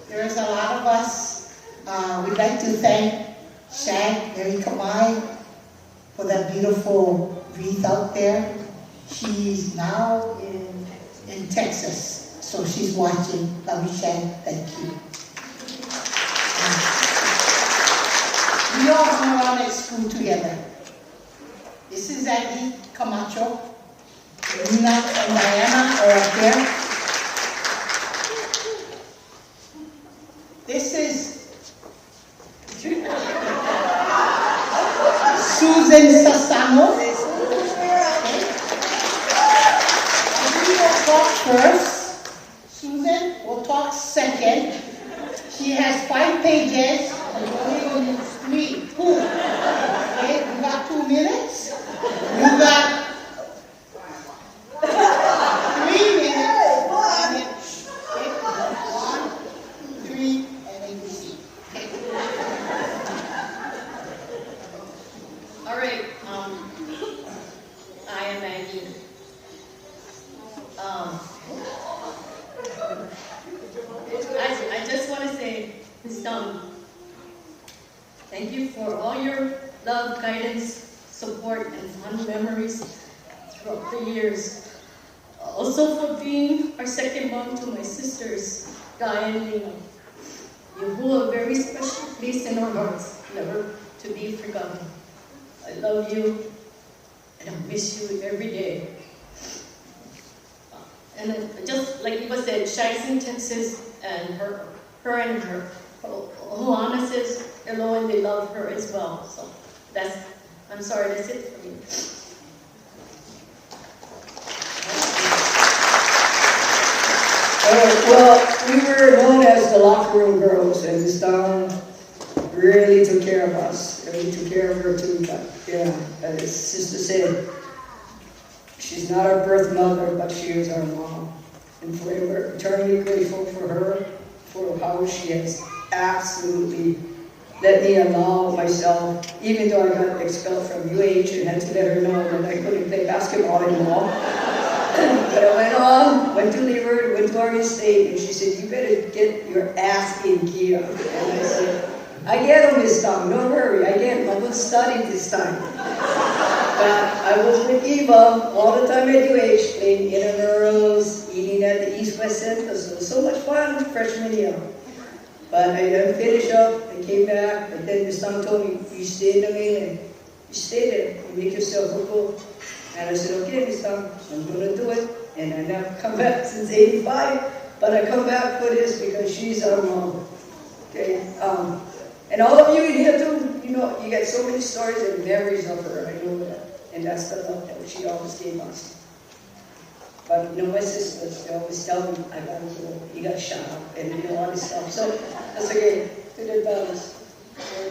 There's a lot of us. We'd like to thank Shag, Mary Kamai, for that beautiful wreath out there. She's now in Texas, so she's watching. Love you, Shag. Thank you. We all hung around at school together. This is Aggie Camacho, Nina and Diana are up there. This is Susan Sassano. We will talk first. Susan will talk second. She has 5 pages. And we're only going to use 3. Who? Okay, you got 2 minutes. You got 3 minutes. Okay, 1, 2, 3, and then you see. Okay. All right. I am Maggie. I just want to say, Ms. Dung, thank you for all your love, guidance, support, and fond memories throughout the years. Also for being our second mom to my sisters, Guy and Lena. You hold a very special place in our hearts, never to be forgotten. I love you, and I miss you every day. And just like Eva said, Shai's intenses and her and her Hoana says hello and they love her as well. So I'm sorry, that's it for me. Well, we were known as the locker room girls, and Miss Dawn really took care of us. And we took care of her too. But yeah, as Sister said, she's not our birth mother, but she is our mom. And we're eternally grateful for her, for how she has absolutely let me allow myself, even though I got expelled from UH and had to let her know that I couldn't play basketball anymore. But I went on, went to Leeward, went to Oregon State, and she said, you better get your ass in gear. And I said, I get them this time, don't worry, I get them, I'm going to study this time. But I was with Eva all the time at UH, playing intramurals, eating at the East-West Center, so it was so much fun freshman year. But I didn't finish up, I came back, but then Miss Tom told me, you stay in the mainland, you stay there, you make yourself look cool. And I said, okay, Miss Tom, I'm going to do it. And I never come back since '85, but I come back for this because she's our mom. Okay, and all of you in here too, you know, you get so many stories and memories of her, I know that. And that's the love that she always gave us. But you know, my sisters, they always tell me, I gotta go, you gotta shut up, and you know, all this stuff. So, that's okay, to their balance.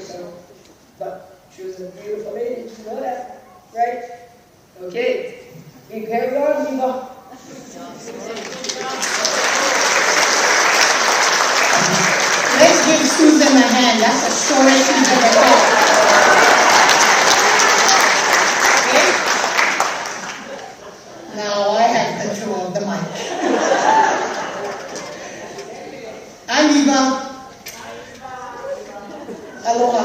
So, but she was a beautiful lady, you know that, right? Okay, we carry on, Eva. Let's give Susan a hand. That's the shortest she's ever had. Okay? Now I have control of the mic. I'm Eva. Aloha.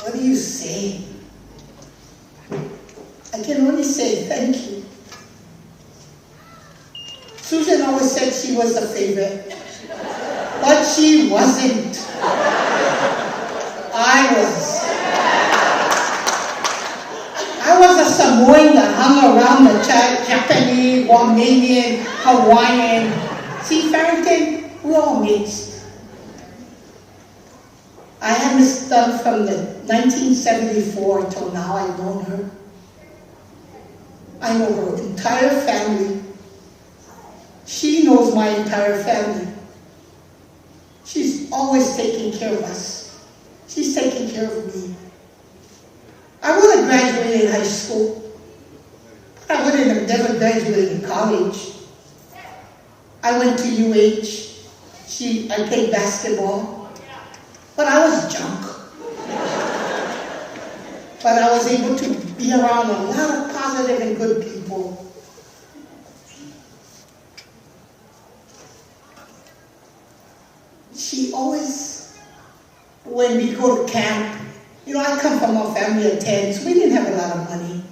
What do you say? I can only say thank you. Susan always said she was a favorite, but she wasn't. I was a Samoan that hung around the Japanese, Guamanian, Hawaiian. See, Farrington, we're all mixed. I had Miss Dung from the 1974 until now. I've known her. I know her entire family. She knows my entire family. She's always taking care of us. She's taking care of me. I would have graduated in high school. I would have never graduated in college. I went to UH. I played basketball. But I was junk. But I was able to be around a lot of positive and good people. She always, when we go to camp, you know, I come from a family of 10, so we didn't have a lot of money.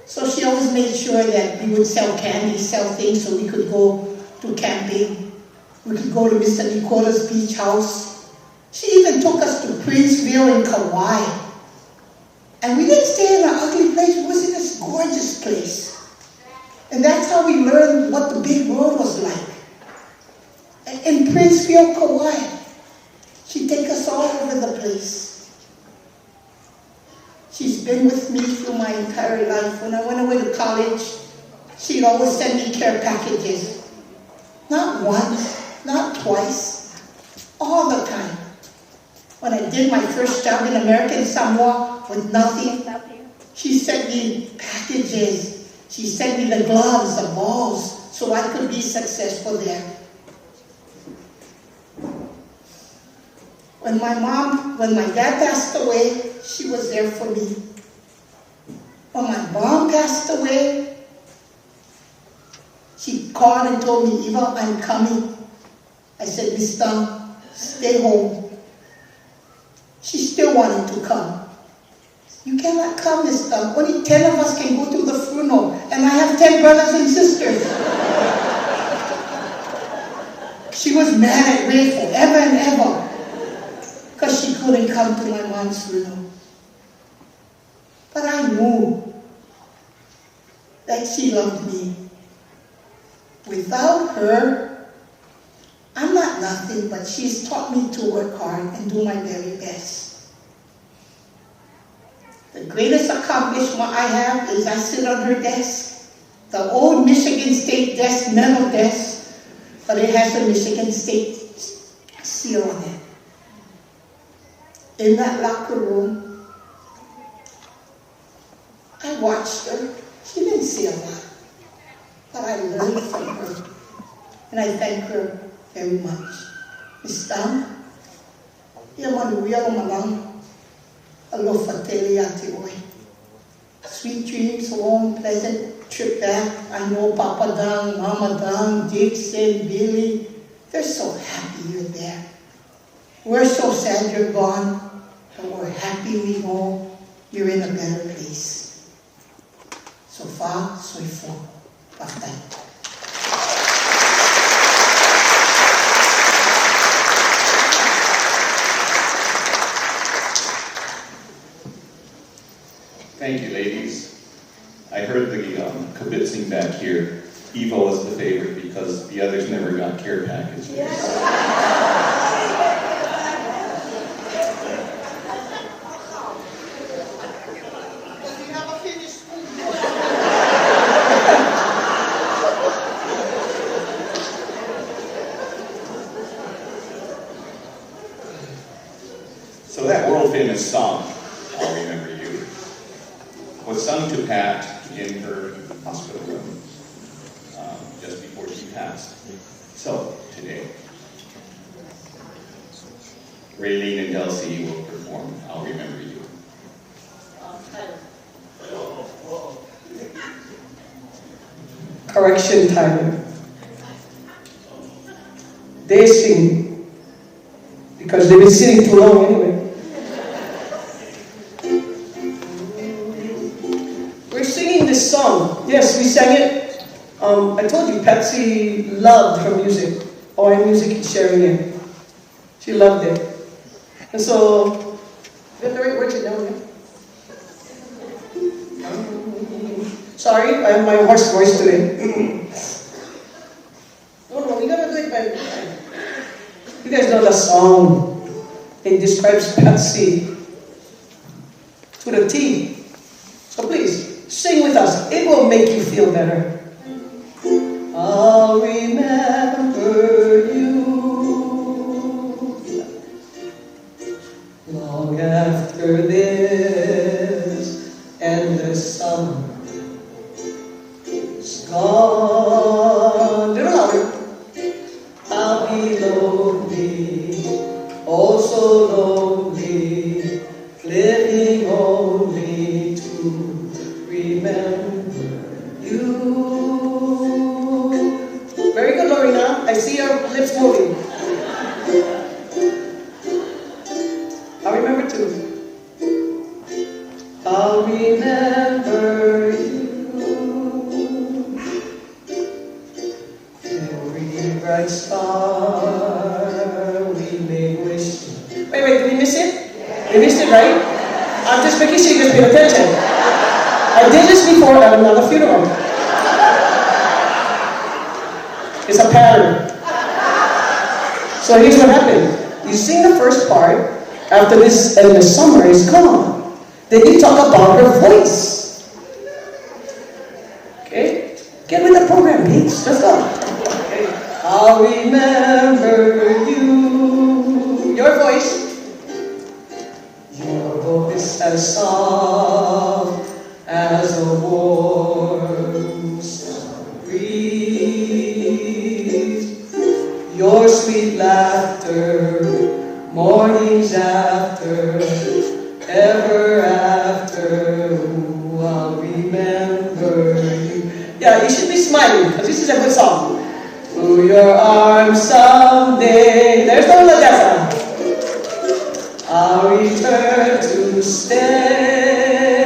So she always made sure that we would sell candy, sell things so we could go to camping. We could go to Mr. Nicole's beach house. She even took us to Princeville in Kauai. And we didn't stay in an ugly place, we was in this gorgeous place. And that's how we learned what the big world was like. In Princeville, Kauai. She'd take us all over the place. She's been with me through my entire life. When I went away to college, she'd always send me care packages. Not once, not twice, all the time. When I did my first job in American Samoa with nothing, she sent me packages. She sent me the gloves, the balls, so I could be successful there. When my dad passed away, she was there for me. When my mom passed away, she called and told me, Eva, I'm coming. I said, Miss Dung, stay home. She still wanted to come. You cannot come this time. Only 10 of us can go to the funeral, and I have 10 brothers and sisters. She was mad at Ray forever and ever because she couldn't come to my mom's funeral. But I knew that she loved me. Without her, I'm not nothing, but she's taught me to work hard and do my very best. The greatest accomplishment I have is I sit on her desk, the old Michigan State desk, metal desk, but it has a Michigan State seal on it. In that locker room, I watched her. She didn't say a lot, but I learned from her, and I thank her very much. Miss Dung, Yamanuya Malang, Alofa Tele Ate Oy. Sweet dreams, long, pleasant trip back. I know Papa Dung, Mama Dung, Dixon, Billy, they're so happy you're there. We're so sad you're gone, but we're happy we know you're in a better place. So far, so far. Bye. Thank you, ladies. I heard the kibitzing back here. Eva was the favorite because the others never got care packages. So that world-famous song, I'll Remember You, was sung to Pat in her hospital room just before she passed. So, today, Raylene and Delcy will perform I'll Remember You. Correction, Tyler. They sing because they've been sitting too long anyway. We're singing this song. Yes, we sang it. I told you, Patsy loved her music. Hawai'i music and sharing it. She loved it. And so, is that the right word you know? Sorry, I have my hoarse voice today. No, we gotta do it by. You guys know the song. It describes Patsy to the T. So please, sing with us. It will make you feel better. I'll remember you long after this endless summer is gone. Little louder. I'll be lonely, oh so lonely, living only to remember you. Very good, Lorena. I see your lips moving. I'll remember too. I'll remember you. Every bright star we may wish. Wait, did we miss it? We missed it, right? I'm just making sure you guys pay attention. I did this before at another funeral. It's a pattern. So here's what happened. You sing the first part, after this, and the summer is gone. Then you talk about her voice. Okay? Get with the program, please. Let's go. Okay. I'll remember you. Your voice. Your voice as soft as a warm summer breeze. Your sweet laughter, mornings after, ever after. Ooh, I'll remember you. Yeah, you should be smiling because this is a good song. Through your arms someday. There's no Ladessa. I'll return to stay.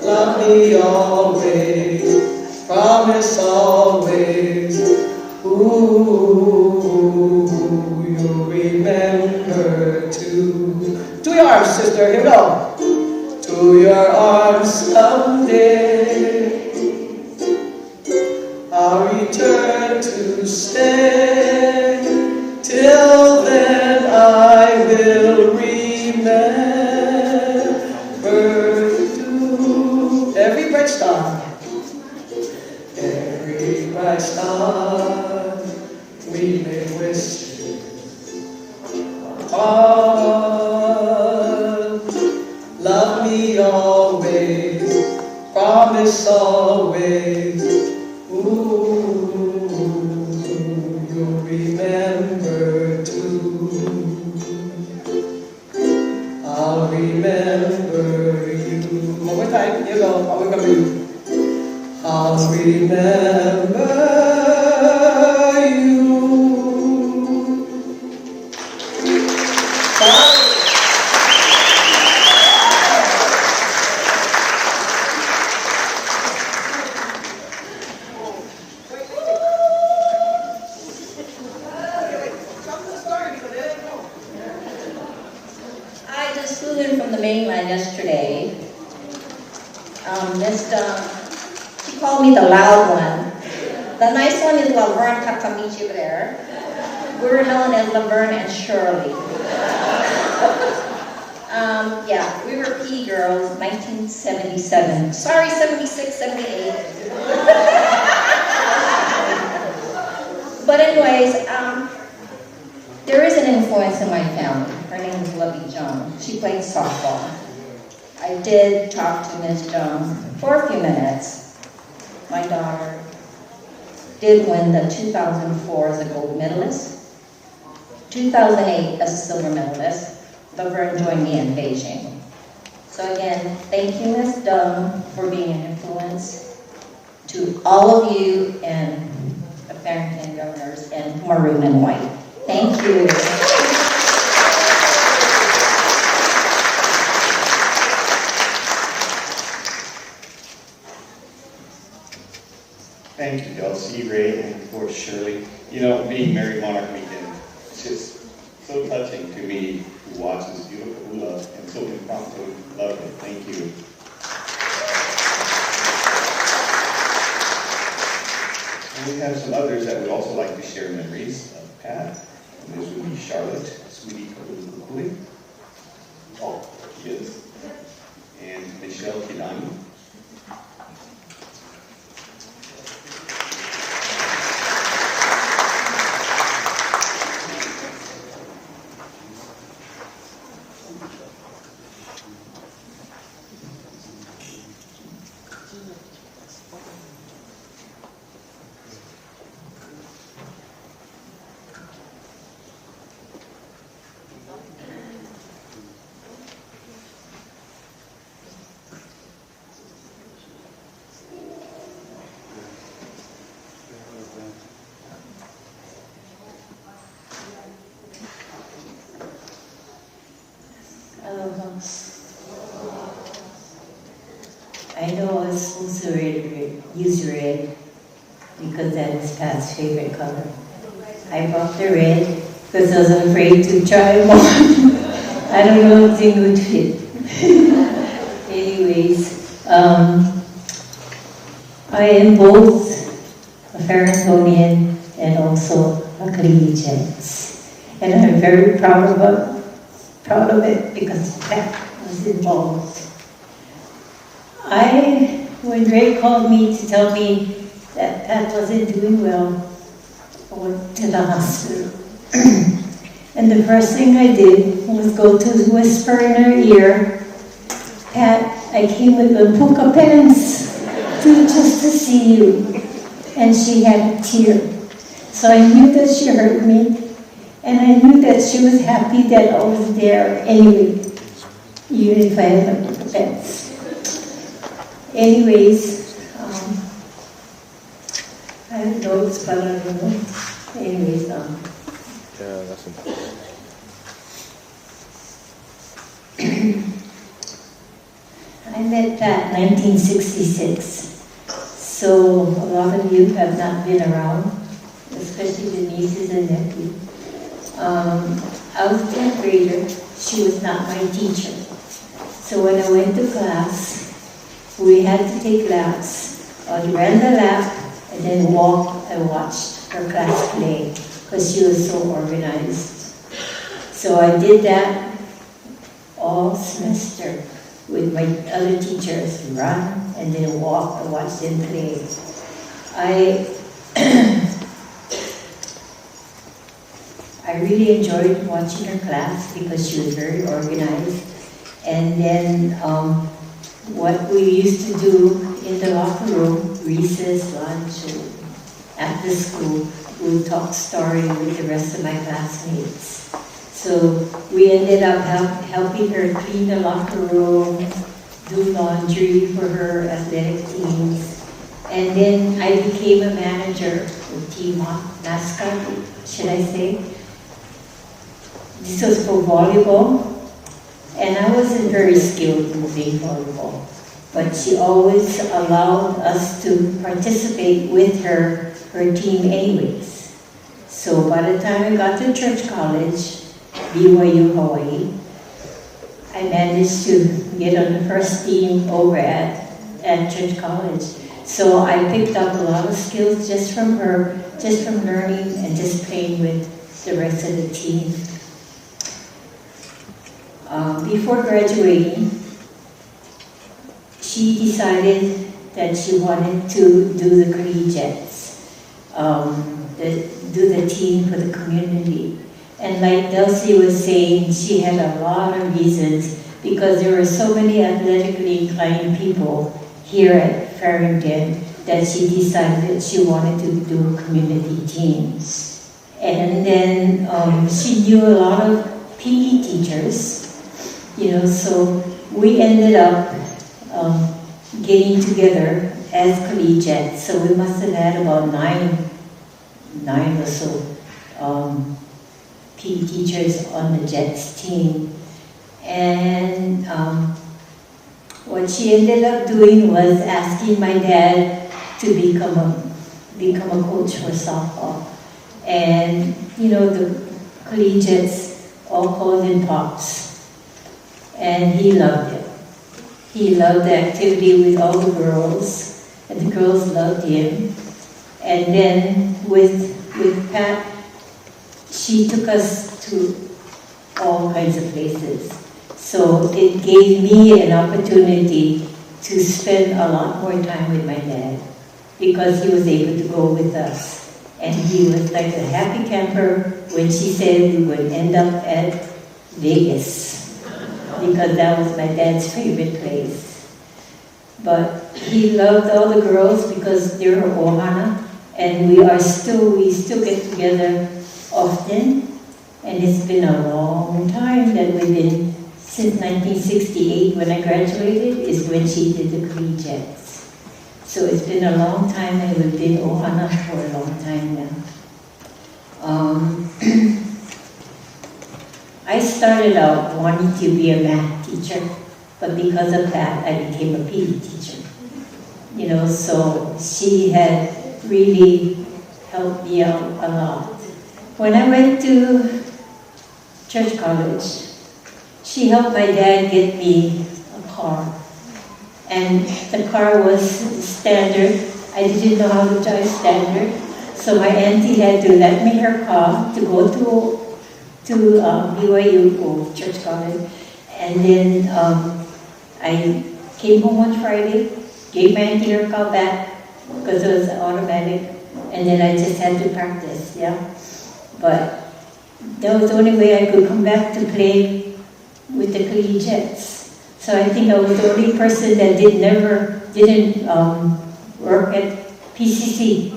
love me always, promise always. Ooh, you'll remember to your arms, sister, here we go. To your arms someday, I'll return to stay. Till then I will remember you. Every bright star, every bright star, we may wish on. Love me always, promise always. Ooh, you'll remember too. I'll remember you. One more time, you go. I'll remember you. I'll remember you. Yesterday, she called me the loud one. The nice one is Laverne Takamichi there. We're known as Laverne and Shirley. Yeah, we were P girls, 1977. Sorry, 76, 78. But anyways, there is an influence in my family. Her name is Lovey Jung. She played softball. I did talk to Ms. Jung for a few minutes. My daughter did win the 2004 as a gold medalist, 2008 as a silver medalist. Laverne joined me in Beijing. So again, thank you, Ms. Jung, for being an influence to all of you and the Farrington governors and maroon and white. Thank you. Thank you, Elsie, Ray, and of course Shirley. You know, being Married Monarch Weekend, it's just so touching to me who watch this beautiful love and so impromptu love it. Thank you. And we have some others that would also like to share memories of Pat. And this would be Charlotte, Sweetie Kukui. Oh, there she is. And Michelle Kidani. I know I was supposed to use red because that is Pat's favorite color. I brought the red because I was afraid to try them on. I don't know if they would fit. Anyways, I am both a Farringtonian and also a collegiate. And I'm very proud of it because Pat was involved. When Ray called me to tell me that Pat wasn't doing well, I went to the hospital. And the first thing I did was go to whisper in her ear, Pat, I came with the puka pens just to see you. And she had a tear. So I knew that she heard me, and I knew that she was happy that I was there anyway, even if I had the puka pens. Anyways, I don't know, it's but I don't know. Anyways, yeah, that's important. I met met Pat in 1966. So a lot of you have not been around, especially the nieces and nephews. I was a 10th grader. She was not my teacher. So when I went to class, we had to take laps. I ran the lap and then walk and watch her class play because she was so organized. So I did that all semester with my other teachers, run and then walk and watch them play. I really enjoyed watching her class because she was very organized. And then what we used to do in the locker room, recess, lunch, or after school, we would talk story with the rest of my classmates. So we ended up helping her clean the locker room, do laundry for her athletic teams. And then I became a manager, or team mascot, should I say. This was for volleyball, and I wasn't very skilled in playing volleyball, but she always allowed us to participate with her team anyways. So by the time I got to church college, BYU, Hawaii, I managed to get on the first team over at church college. So I picked up a lot of skills just from her, just from learning and just playing with the rest of the team. Before graduating, she decided that she wanted to do the collegiates, do the team for the community. And like Delcy was saying, she had a lot of reasons because there were so many athletically inclined people here at Farrington that she decided that she wanted to do a community team. And then she knew a lot of PE teachers, you know, so we ended up getting together as collegiates. So we must have had about nine or so PE teachers on the Jets team. And what she ended up doing was asking my dad to become a coach for softball. And, you know, the collegiates all called him Pops. And he loved it. He loved the activity with all the girls, and the girls loved him. And then with Pat, she took us to all kinds of places. So it gave me an opportunity to spend a lot more time with my dad because he was able to go with us. And he was like a happy camper when she said we would end up at Vegas because that was my dad's favorite place. But he loved all the girls because they were ohana, and we still get together often. And it's been a long time that we've been, since 1968 when I graduated, is when she did the collegiates. So it's been a long time, and we've been ohana for a long time now. I started out wanting to be a math teacher, but because of that, I became a PE teacher. You know, so she had really helped me out a lot. When I went to church college, she helped my dad get me a car. And the car was standard. I didn't know how to drive standard. So my auntie had to let me her car to go to BYU or church college. And then I came home on Friday, gave my auntie her car back because it was automatic. And then I just had to practice, yeah. But that was the only way I could come back to play with the collegiates. So I think I was the only person that didn't work at PCC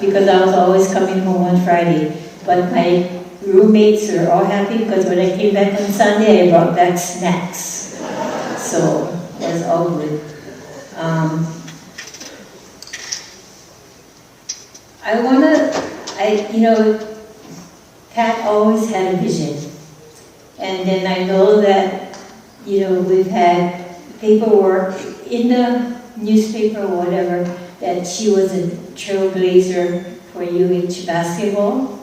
because I was always coming home on Friday. But my roommates were all happy because when I came back on Sunday, I brought back snacks. So it was all good. Pat always had a vision. And then I know that, we've had paperwork in the newspaper or whatever that she was a trailblazer for UH basketball.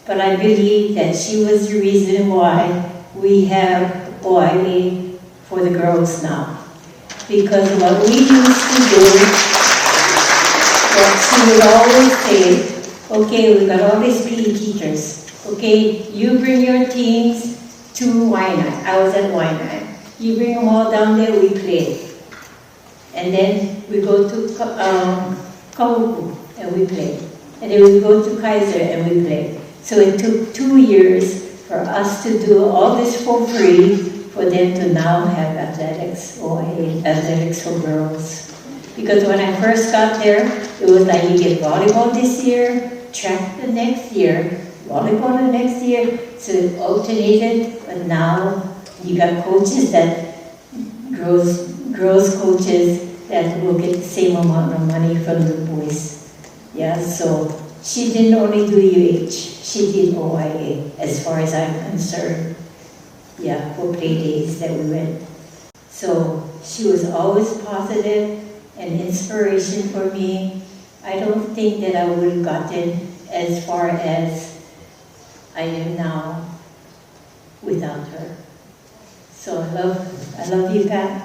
But I believe that she was the reason why we have Hawai'i for the girls now. Because what we used to do, that she would always say, okay, we got all these PE teachers. Okay, you bring your teams to Waianae. I was at Waianae. You bring them all down there, we play. And then we go to Kahuku and we play. And then we go to Kaiser and we play. So it took 2 years for us to do all this for free for them to now have athletics or athletics for girls. Because when I first got there, it was like you get volleyball this year, track the next year, volleyball the next year. So it alternated, but now you got coaches that, girls coaches that will get the same amount of money from the boys. Yeah, so she didn't only do UH, she did Hawai'i as far as I'm concerned. Yeah, for play days that we went. So she was always positive and inspiration for me. I don't think that I would have gotten as far as I am now without her. So I love you, Pat.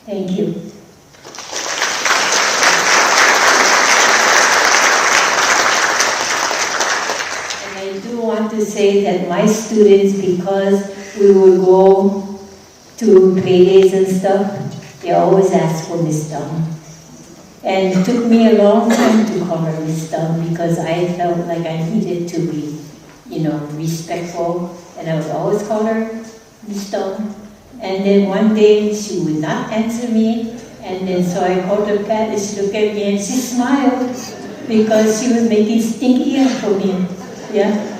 Thank you. And I do want to say that my students, because we would go to play days and stuff, they always ask for Miss Dung. And it took me a long time to call her Miss Dung because I felt like I needed to be, respectful. And I would always call her Miss Dung. And then one day she would not answer me. And then so I called her Pat and she looked at me and she smiled because she was making stinky eye for me. Yeah.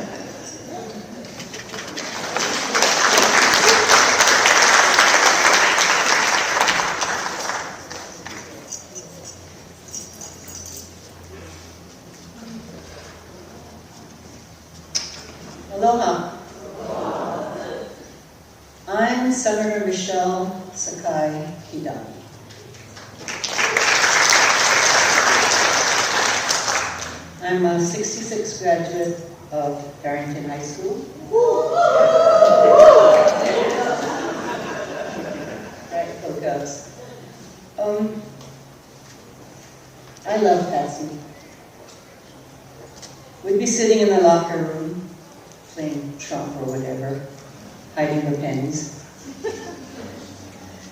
Aloha. I'm Senator Michelle Sakai Hidani. I'm a 66 graduate of Farrington High School. Right, go Cubs. I love Patsy. We'd be sitting in the locker room playing trump or whatever, hiding her pennies.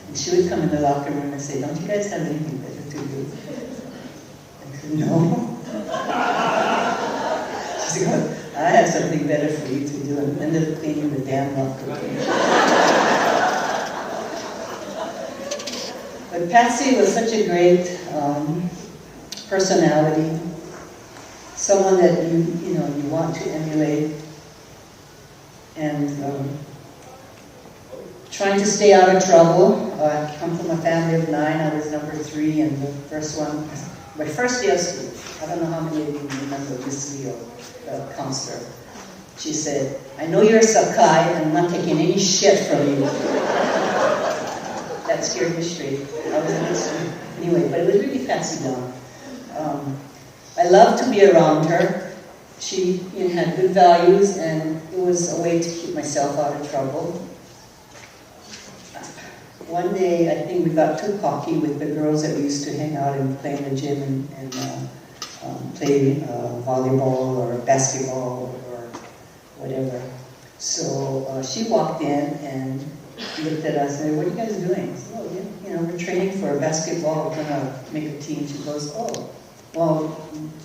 And she would come in the locker room and say, "Don't you guys have anything better to do?" I said, "No." She goes, "I have something better for you to do," and ended up cleaning the damn locker room. But Patsy was such a great personality, someone that you want to emulate, and trying to stay out of trouble. I come from a family of 9. I was number 3, and the first one, my first day of school. I don't know how many of you remember Miss Leo, the counselor. She said, "I know you're a Sakai, and I'm not taking any shit from you." That scared me straight. I was an anyway, but it was really Patsy Bow. I loved to be around her. She had good values, and it was a way to keep myself out of trouble. One day, I think we got too cocky with the girls that we used to hang out and play in the gym and play volleyball or basketball or whatever. So she walked in and looked at us and said, "What are you guys doing?" I said, "Oh, yeah, we're training for basketball. We're going to make a team." She goes, "Oh, well,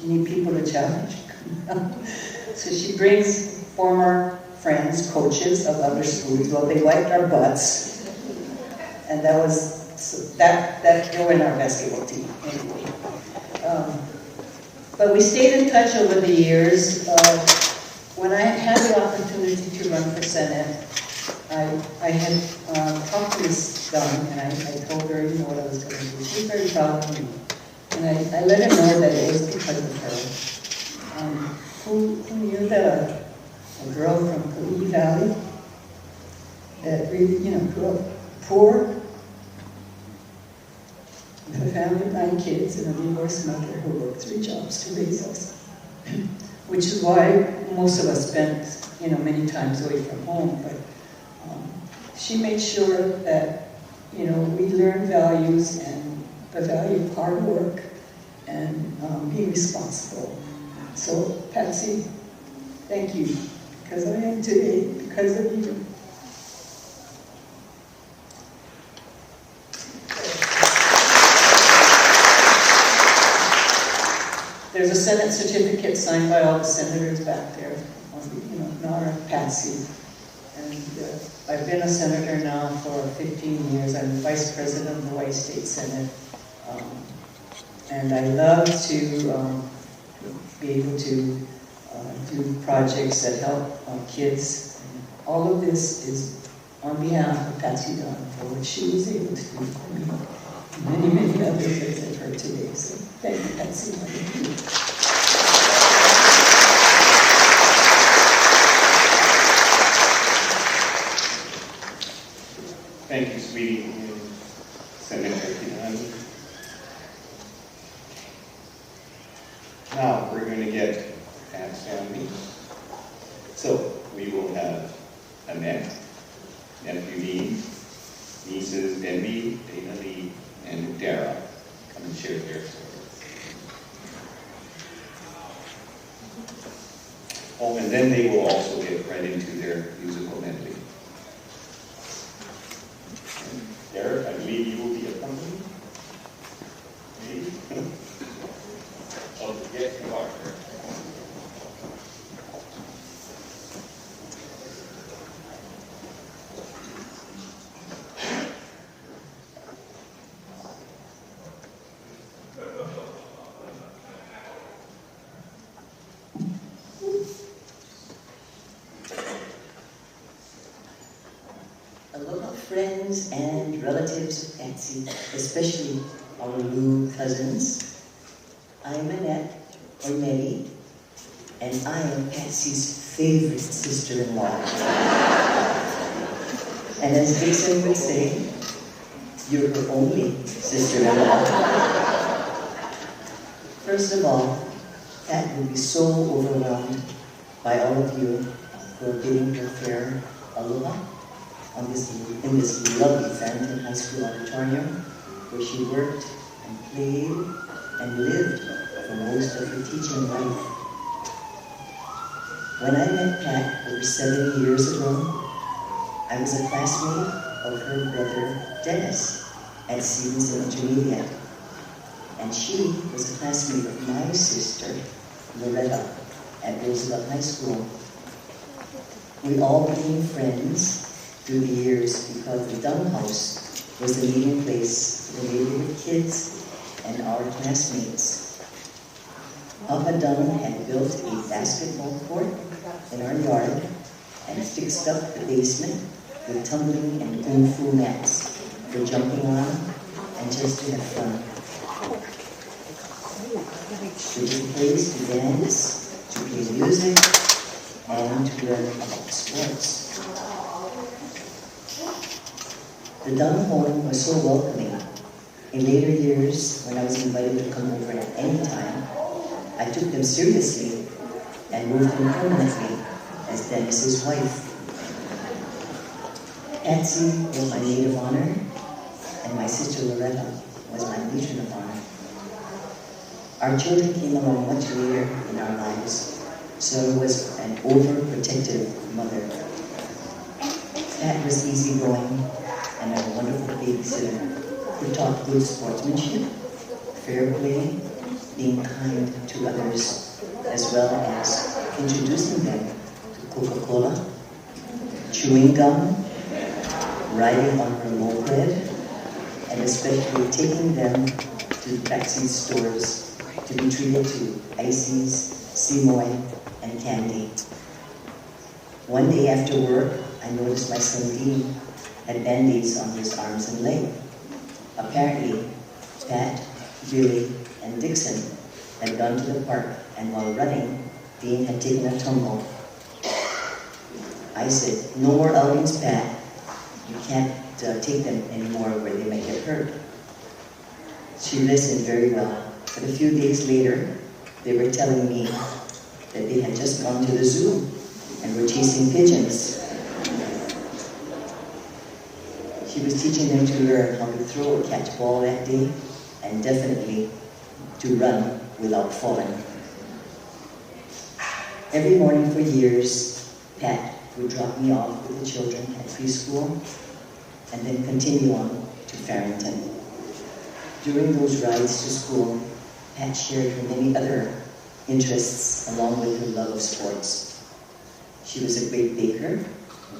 you need people to challenge." So she brings former friends, coaches of other schools. Well, they wiped our butts. And that was, that they were in our basketball team, anyway. But we stayed in touch over the years. When I had the opportunity to run for Senate, I had talked to Ms. Dung, and I told her, what I was going to do. She was very proud of me. And I let her know that it was because of her. Who knew that a girl from Kauai Valley that really, grew up poor, with a family of 9 kids and a divorced mother who worked 3 jobs to raise us. Which is why most of us spent, many times away from home. But she made sure that, we learn values and the value of hard work and being responsible. So, Patsy, thank you, because I am today because of you. There's a Senate certificate signed by all the senators back there, in honor of Patsy. And I've been a senator now for 15 years. I'm the vice president of the Hawaii State Senate. And I love to be able to do projects that help kids. And all of this is on behalf of Patsy Bow for what she was able to do for me. Many, many others that I've heard today. So thank you, Patsy. Thank you. Thank you, sweetie. Senator Kinani. Now we're going to get Pat's family. So we will have Annette, nephew Dean, nieces Debbie, Dana Lee, and Dara come and share their stories. Oh, and then they will also get right into their musical medley. And Derek, I believe you will be accompanied. Maybe? Oh, yes, you are. Aloha, friends and relatives of Patsy, especially Honolulu cousins. I'm Annette, or Nettie, and I am Patsy's favorite sister-in-law. And as Dixon would say, you're her only sister-in-law. First of all, Pat will be so overwhelmed by all of you who are bidding her fair aloha in this lovely Farrington High School auditorium, where she worked and played and lived for most of her teaching life. When I met Pat over 70 years ago, I was a classmate of her brother Dennis at Stevenson Intermediate, and she was a classmate of my sister Loretta at Roosevelt High School. We all became friends through the years because the Dung House was the meeting place for the neighborhood kids and our classmates. Papa Dung had built a basketball court in our yard and fixed up the basement with tumbling and kung fu mats for jumping on and just to have fun. It was a place to dance, to play music, and to learn about sports. The Dung home was so welcoming. In later years, when I was invited to come over at any time, I took them seriously and moved them permanently as Dennis's wife. Patsy was my maid of honor, and my sister Loretta was my matron of honor. Our children came along much later in our lives, so I was an overprotective mother. Pat was easygoing and a wonderful babysitter who taught good sportsmanship, fair play, being kind to others, as well as introducing them to Coca-Cola, chewing gum, riding on her moped, and especially taking them to the backseat stores to be treated to ices, Simoy, and candy. One day after work, I noticed my son Dean had band-aids on his arms and leg. Apparently, Pat, Billy, and Dixon had gone to the park, and while running, Dean had taken a tumble. I said, "No more outings, Pat. You can't take them anymore where they might get hurt." She listened very well, but a few days later, they were telling me that they had just gone to the zoo and were chasing pigeons. She was teaching them to learn how to throw or catch ball that day, and definitely to run without falling. Every morning for years, Pat would drop me off with the children at preschool and then continue on to Farrington. During those rides to school, Pat shared her many other interests along with her love of sports. She was a great baker.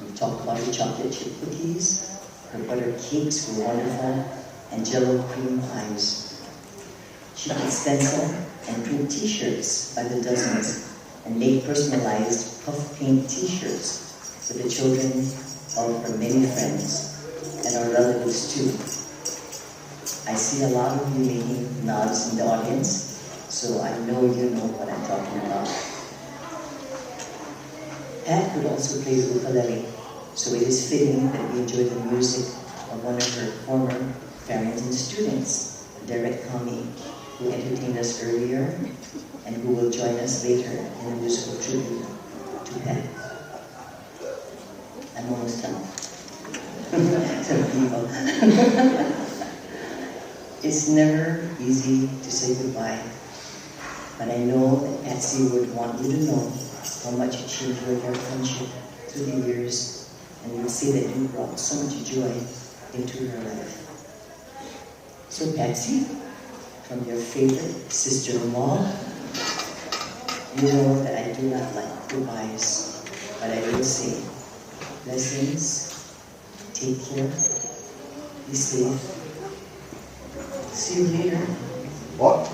We talked about her chocolate chip cookies. Her butter cakes were wonderful, and Jello cream pies. She could stencil and print t-shirts by the dozens and make personalized puff paint t-shirts for the children of her many friends and our relatives too. I see a lot of you making nods in the audience, so I know you know what I'm talking about. Pat could also play the ukulele, so it is fitting that we enjoy the music of one of her former Farrington students, Derek Kami, who entertained us earlier and who will join us later in a musical tribute to Pat. I'm almost done. Some people. It's never easy to say goodbye, but I know that Patsy would want you to know how much she enjoyed your friendship through the years, and would say that you brought so much joy into her life. So Patsy, from your favorite sister-in-law, you know that I do not like goodbyes, but I will say, blessings, take care, be safe, see you later. What?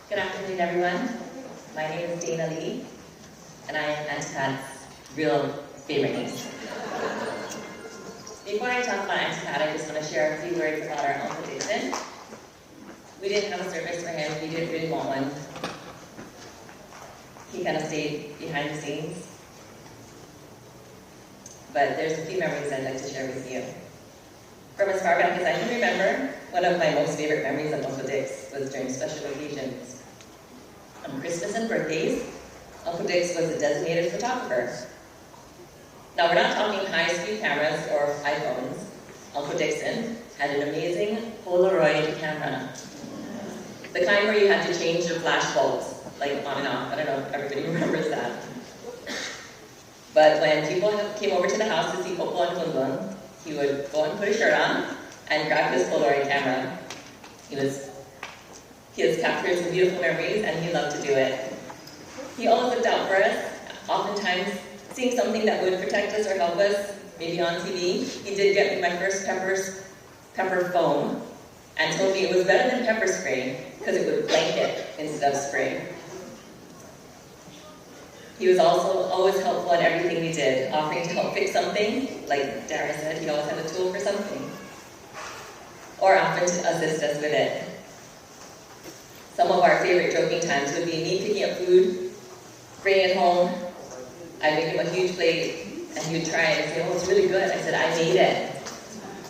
Good afternoon, everyone. My name is Dana Lee, and I am Aunt Pat's real favorite niece. Before I talk about Aunt Pat, I just want to share a few words about our Uncle Dixon. We didn't have a service for him. We didn't really want one. He kind of stayed behind the scenes. But there's a few memories I'd like to share with you. From as far back as I can remember, one of my most favorite memories of Uncle Dix was during special occasions. On Christmas and birthdays, Uncle Dix was a designated photographer. Now, we're not talking high-speed cameras or iPhones. Uncle Dixon had an amazing Polaroid camera. The kind where you had to change your flash bulbs, like on and off. I don't know if everybody remembers that. But when people came over to the house to see Popo and Kunlun, he would go and put his shirt on and grab his Polaroid camera. He has captured some beautiful memories, and he loved to do it. He always looked out for us, oftentimes seeing something that would protect us or help us, maybe on TV. He did get me my first pepper foam, and told me it was better than pepper spray because it would blanket instead of spray. He was also always helpful in everything we did, offering to help fix something. Like Dara said, he always had a tool for something. Or often to assist us with it. Some of our favorite joking times would be me picking up food, bringing it home. I'd make him a huge plate, and he would try it and say, "Oh, it's really good." I said, "I made it."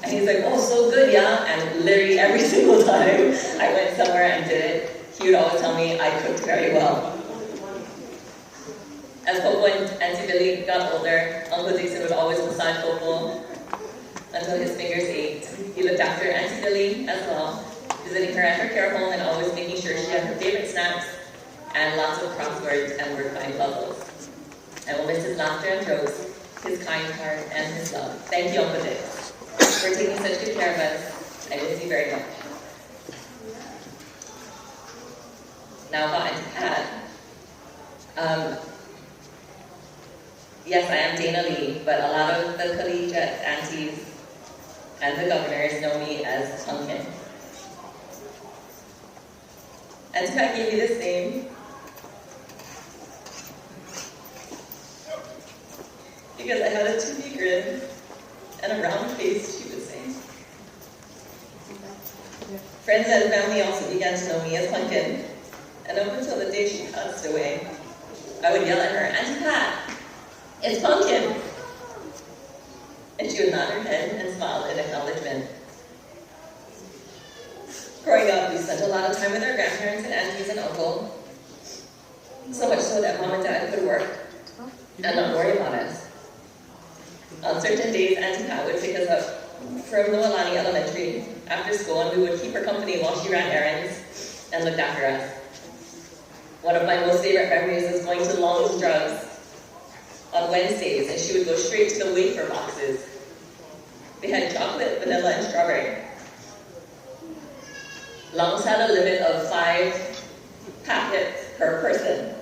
And he's like, "Oh, so good, yeah." And literally every single time I went somewhere and did it, he would always tell me I cooked very well. As Popo and Auntie Billy got older, Uncle Dixon would always massage Popo until his fingers ached. He looked after Auntie Billy as well, visiting her at her care home and always making sure she had her favorite snacks and lots of crosswords and word-find puzzles. I will miss his laughter and jokes, his kind heart, and his love. Thank you, Uncle Dix, for taking such good care of us. I miss you very much. Now about Auntie Pat. Yes, I am Dana Lee, but a lot of the collegiate aunties and the governors know me as Pumpkin. Auntie Pat gave me this name because I had a toothy grin and a round face, she would say. Friends and family also began to know me as Pumpkin, and up until the day she passed away, I would yell at her, "Auntie Pat, it's Pumpkin!" And she would nod her head and smile in acknowledgement. Growing up, we spent a lot of time with our grandparents and aunties and uncles, so much so that Mom and Dad could work and not worry about us. On certain days, Auntie Pat would pick us up from Noelani Elementary after school, and we would keep her company while she ran errands and looked after us. One of my most favorite memories is going to Long's Drugs on Wednesdays, and she would go straight to the wafer boxes. They had chocolate, vanilla, and strawberry. Long's had a limit of 5 packets per person.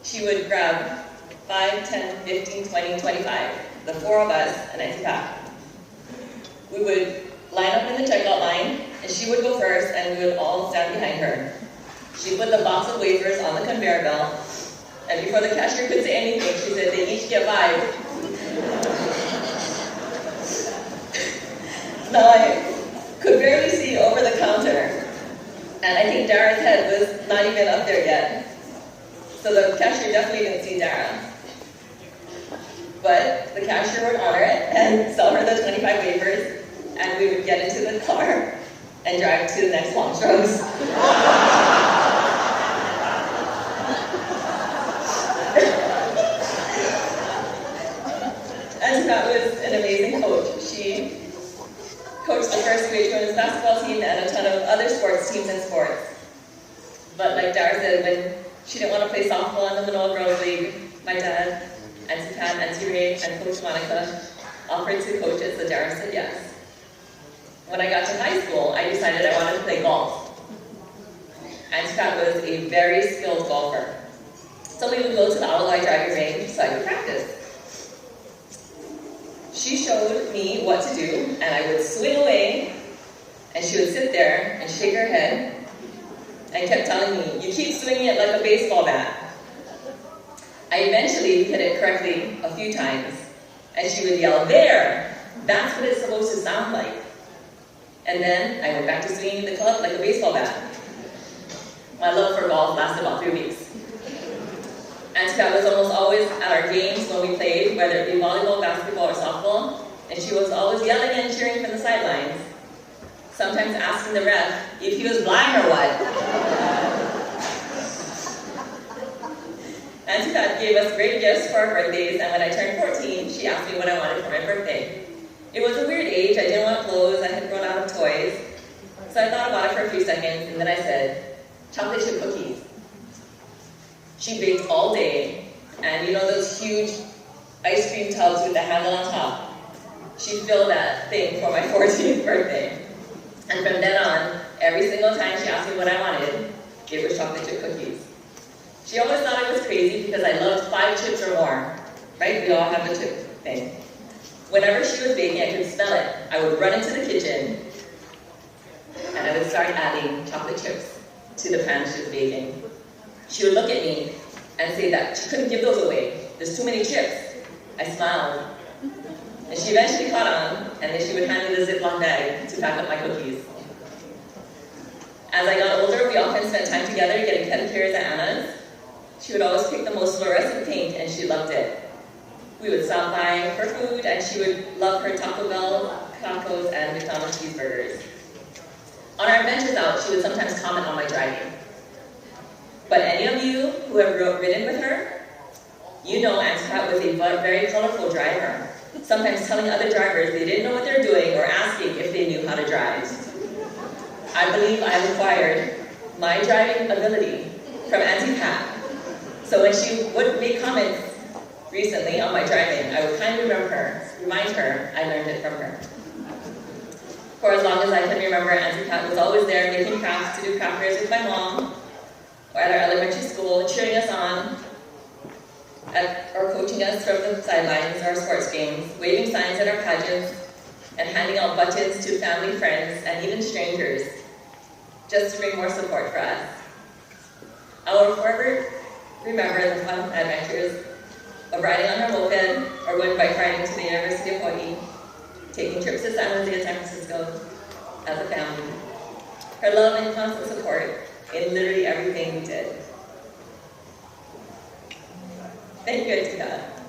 She would grab 5, 10, 15, 20, 25, the 4 of us, and Auntie Pat. We would line up in the checkout line, and she would go first, and we would all stand behind her. She put the box of wafers on the conveyor belt, and before the cashier could say anything, she said, "They each get 5. Now I could barely see over the counter, and I think Dara's head was not even up there yet. So the cashier definitely didn't see Dara. But the cashier would honor it and sell her the 25 wafers, and we would get into the car and drive to the next Long's Drugs. And that was an amazing coach. She coached the first grade women's basketball team and a ton of other sports teams and sports. But like Dara said, when she didn't want to play softball in the Manoa Girls League, my dad, Auntie Pat, Auntie Ray, and Coach Monica offered to coach it, so Dara said yes. When I got to high school, I decided I wanted to play golf. Auntie Pat was a very skilled golfer. So we would go to the Auditorium driving range so I could practice. She showed me what to do, and I would swing away, and she would sit there and shake her head and kept telling me, "You keep swinging it like a baseball bat." I eventually hit it correctly a few times, and she would yell, "There! That's what it's supposed to sound like." And then I went back to swinging the club like a baseball bat. My love for golf lasted about 3 weeks. Auntie Pat was almost always at our games when we played, whether it be volleyball, basketball, or softball, and she was always yelling and cheering from the sidelines, sometimes asking the ref if he was blind or what. Auntie Pat gave us great gifts for our birthdays, and when I turned 14, she asked me what I wanted for my birthday. It was a weird age. I didn't want clothes. I had run out of toys. So I thought about it for a few seconds, and then I said, "Chocolate chip cookies." She baked all day, and you know those huge ice cream tubs with the handle on top? She filled that thing for my 14th birthday. And from then on, every single time she asked me what I wanted, it was chocolate chip cookies. She always thought I was crazy because I loved 5 chips or more, right? We all have the chip thing. Whenever she was baking, I could smell it. I would run into the kitchen, and I would start adding chocolate chips to the pan she was baking. She would look at me and say that she couldn't give those away. There's too many chips. I smiled. And she eventually caught on, and then she would hand me the Ziploc bag to pack up my cookies. As I got older, we often spent time together getting pedicures at Anna's. She would always pick the most fluorescent pink, and she loved it. We would stop by for food, and she would love her Taco Bell tacos and McDonald's cheeseburgers. On our adventures out, she would sometimes comment on my driving. But any of you who have ridden with her, you know Auntie Pat was a very colorful driver, sometimes telling other drivers they didn't know what they're doing or asking if they knew how to drive. I believe I acquired my driving ability from Auntie Pat. So when she would make comments recently on my driving, I would kindly remind her I learned it from her. For as long as I can remember, Auntie Pat was always there making crafts to do craft fairs with my mom, or at our elementary school, cheering us on, or coaching us from the sidelines or sports games, waving signs at our pageants, and handing out buttons to family, friends, and even strangers, just to bring more support for us. I will forever remember the fun adventures of riding on her moped, or going bike riding to the University of Hawai'i, taking trips to San Jose and San Francisco as a family. Her love and constant support in literally every we did. Thank you, Auntie Pat,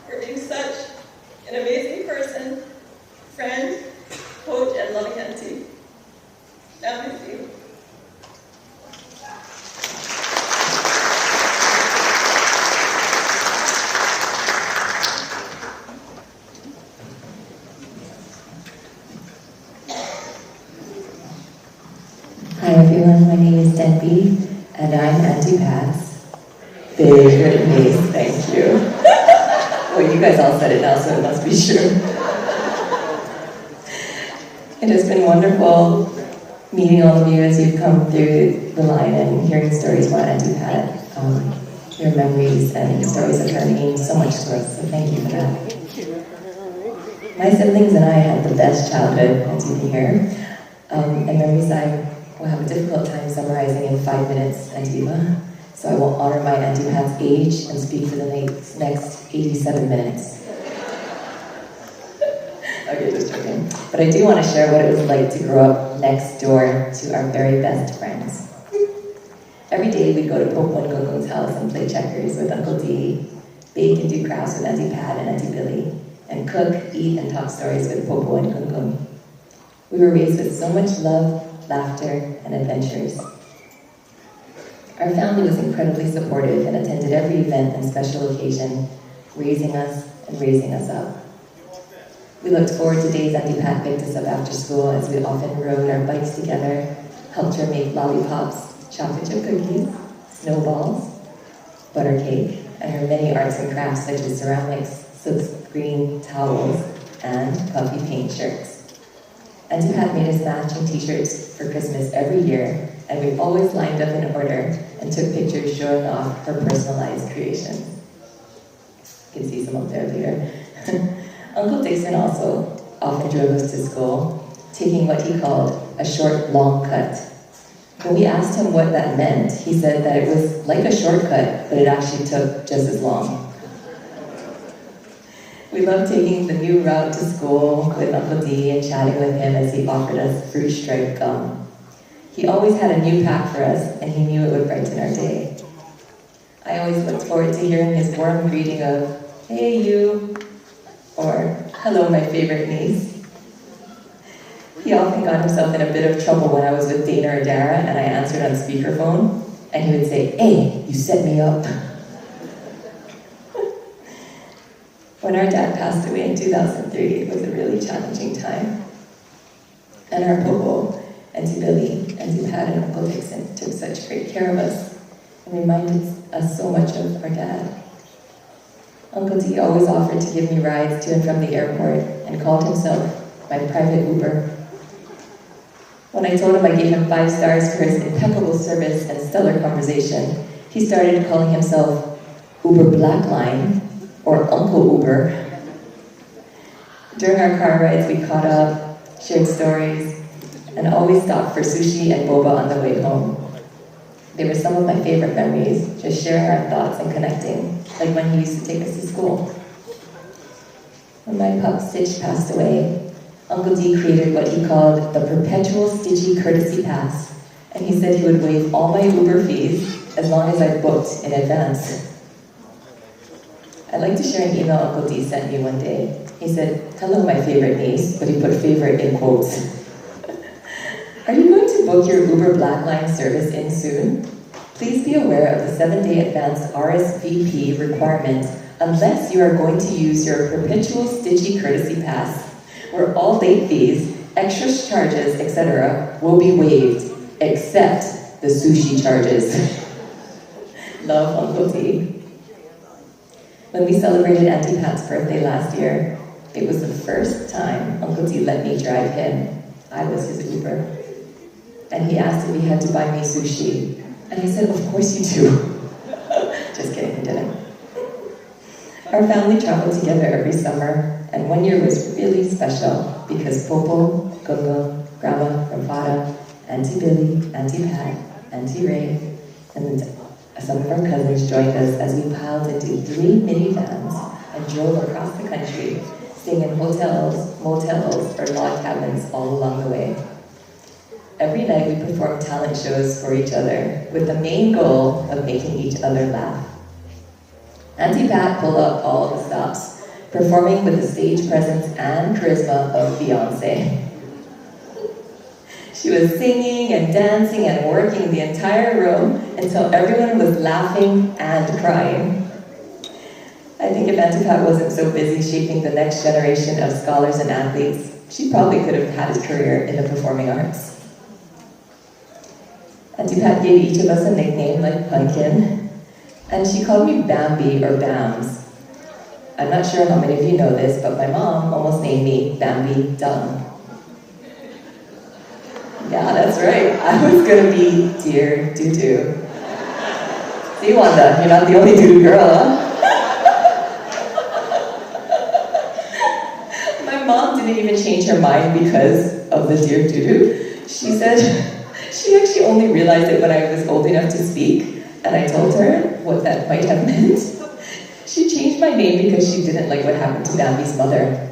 for being such an amazing person, friend, coach, and loving auntie. I miss you. Hi everyone, my name is Debbie, and I'm Auntie Pat's favorite niece. Thank you. Well, you guys all said it now, so it must be true. It has been wonderful meeting all of you as you've come through the line and hearing stories about Auntie Pat. Your memories and stories of her mean so much to us, so thank you for that. My siblings and I had the best childhood, as you can hear, and memories I will have a difficult time summarizing in 5 minutes, Auntie Eva. So I will honor my Auntie Pat's age and speak for the next 87 minutes. Okay, just joking. But I do want to share what it was like to grow up next door to our very best friends. Every day we'd go to Popo and Gung Gung's house and play checkers with Uncle D, bake and do crafts with Auntie Pat and Auntie Billy, and cook, eat, and talk stories with Popo and Gung Gung. We were raised with so much love, laughter, and adventures. Our family was incredibly supportive and attended every event and special occasion, raising us and raising us up. We looked forward to days Auntie Pat picked us up after school as we often rode our bikes together, helped her make lollipops, chocolate chip cookies, snowballs, butter cake, and her many arts and crafts such as ceramics, silkscreen towels, and puffy paint shirts. Auntie Pat made us matching t-shirts for Christmas every year, and we always lined up in order and took pictures showing off her personalized creations. You can see some up there later. Uncle Dixon also often drove us to school, taking what he called a short, long cut. When we asked him what that meant, he said that it was like a shortcut, but it actually took just as long. We loved taking the new route to school with Uncle D and chatting with him as he offered us fruit stripe gum. He always had a new pack for us, and he knew it would brighten our day. I always looked forward to hearing his warm greeting of, "Hey you," or "Hello, my favorite niece." He often got himself in a bit of trouble when I was with Dana or Dara and I answered on speakerphone, and he would say, "Hey, you set me up." When our dad passed away in 2003, it was a really challenging time. And our Popo, Auntie Billy, Auntie Pat, and Uncle Dixon took such great care of us and reminded us so much of our dad. Uncle D always offered to give me rides to and from the airport and called himself my private Uber. When I told him I gave him 5 stars for his impeccable service and stellar conversation, he started calling himself Uber Blackline, or Uncle Uber. During our car rides, we caught up, shared stories, and always stopped for sushi and boba on the way home. They were some of my favorite memories, just sharing our thoughts and connecting, like when he used to take us to school. When my pup Stitch passed away, Uncle D created what he called the Perpetual Stitchy Courtesy Pass, and he said he would waive all my Uber fees as long as I booked in advance. I'd like to share an email Uncle D sent me one day. He said, "Hello, my favorite niece," but he put favorite in quotes. "Are you going to book your Uber Blackline service in soon? Please be aware of the 7-day advance RSVP requirement unless you are going to use your Perpetual Stitchy Courtesy Pass, where all late fees, extra charges, etc. will be waived, except the sushi charges." Love, Uncle D. When we celebrated Auntie Pat's birthday last year, it was the first time Uncle D let me drive him. I was his Uber. And he asked if he had to buy me sushi. And I said, "Of course you do." Just kidding, he didn't. Our family traveled together every summer, and one year was really special because Popo, Gungo, Grandma, Grandpa, Auntie Billy, Auntie Pat, Auntie Ray, and some of our cousins joined us as we piled into 3 minivans and drove across the country, staying in hotels, motels, or log cabins all along the way. Every night we performed talent shows for each other with the main goal of making each other laugh. Auntie Pat pulled up all the stops, performing with the stage presence and charisma of Beyonce. She was singing and dancing and working the entire room until everyone was laughing and crying. I think if Auntie Pat wasn't so busy shaping the next generation of scholars and athletes, she probably could have had a career in the performing arts. Auntie Pat gave each of us a nickname like Pumpkin, and she called me Bambi or Bams. I'm not sure how many of you know this, but my mom almost named me Bambi Dung. Yeah, that's right. I was gonna be Dear Doo-Doo. See, Wanda, you're not the only doo-doo girl, huh? My mom didn't even change her mind because of the Dear Doo-Doo. She said she actually only realized it when I was old enough to speak, and I told her what that might have meant. She changed my name because she didn't like what happened to Bambi's mother.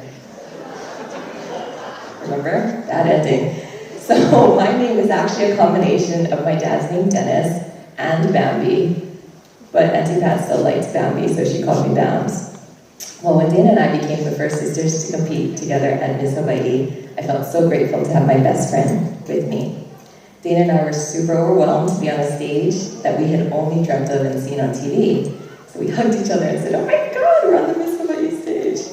Remember? Bad ending. So my name is actually a combination of my dad's name, Dennis, and Bambi. But Auntie Pat still likes Bambi, so she called me Bams. Well, when Dana and I became the first sisters to compete together at Miss Hawai'i, I felt so grateful to have my best friend with me. Dana and I were super overwhelmed to be on a stage that we had only dreamt of and seen on TV. So we hugged each other and said, "Oh my God, we're on the Miss Hawai'i stage."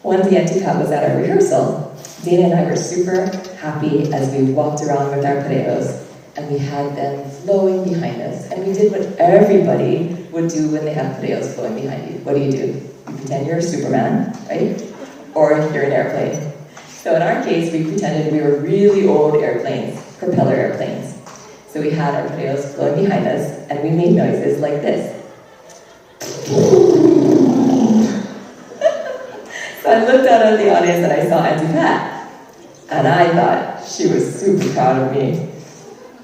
One day Auntie Pat was at our rehearsal. Dana and I were super happy as we walked around with our pareos, and we had them flowing behind us. And we did what everybody would do when they have pareos flowing behind you. What do? You pretend you're a Superman, right? Or you're an airplane. So in our case, we pretended we were really old airplanes, propeller airplanes. So we had our pareos flowing behind us, and we made noises like this. So I looked out at the audience and I saw Auntie Pat, and I thought she was super proud of me.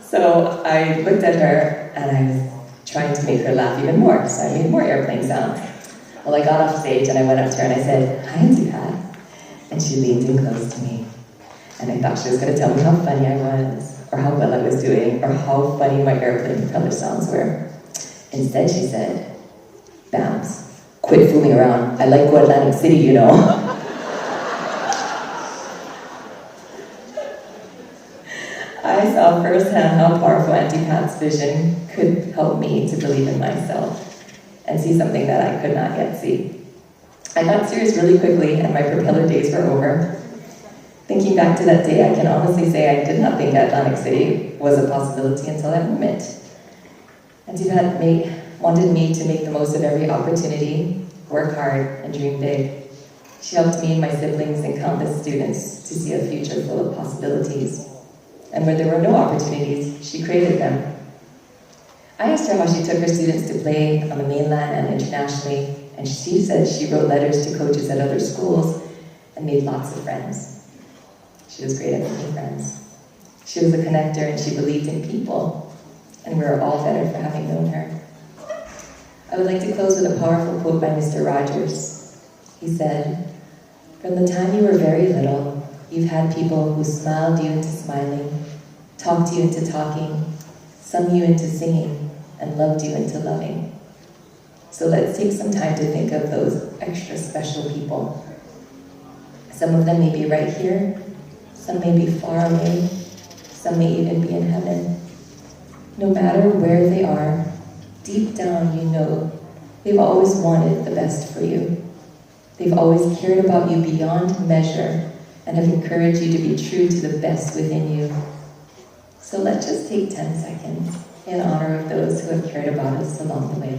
So I looked at her and I was trying to make her laugh even more, so I made more airplane sounds. Well, I got off stage and I went up to her and I said, "Hi, Auntie Pat." And she leaned in close to me. And I thought she was going to tell me how funny I was, or how well I was doing, or how funny my airplane propeller sounds were. Instead, she said, "Bams, quit fooling around. I like go Atlantic City, you know." I saw firsthand how powerful Auntie Pat's vision could help me to believe in myself and see something that I could not yet see. I got serious really quickly, and my propeller days were over. Thinking back to that day, I can honestly say I did not think Atlantic City was a possibility until that moment. Auntie Pat wanted me to make the most of every opportunity, work hard, and dream big. She helped me and my siblings and countless students to see a future full of possibilities. And where there were no opportunities, she created them. I asked her how she took her students to play on the mainland and internationally, and she said she wrote letters to coaches at other schools and made lots of friends. She was great at making friends. She was a connector and she believed in people, and we were all better for having known her. I would like to close with a powerful quote by Mr. Rogers. He said, "From the time you were very little, you've had people who smiled you into smiling, talked you into talking, sung you into singing, and loved you into loving." So let's take some time to think of those extra special people. Some of them may be right here, some may be far away, some may even be in heaven. No matter where they are, deep down you know they've always wanted the best for you. They've always cared about you beyond measure and have encouraged you to be true to the best within you. So let's just take 10 seconds in honor of those who have cared about us along the way.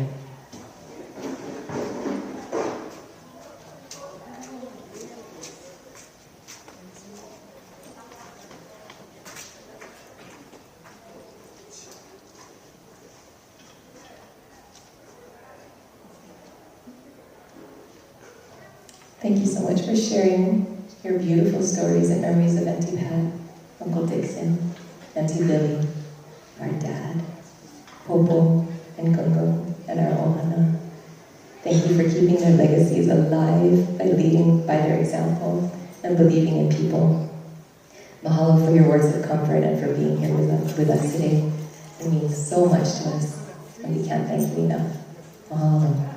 Thank you so much for sharing your beautiful stories and memories of Auntie Pat, Uncle Dixon, Auntie Lily, our dad, Popo, and Gungo, and our Ohana. Thank you for keeping their legacies alive by leading by their example and believing in people. Mahalo for your words of comfort and for being here with us today. It means so much to us, and we can't thank you enough. Mahalo.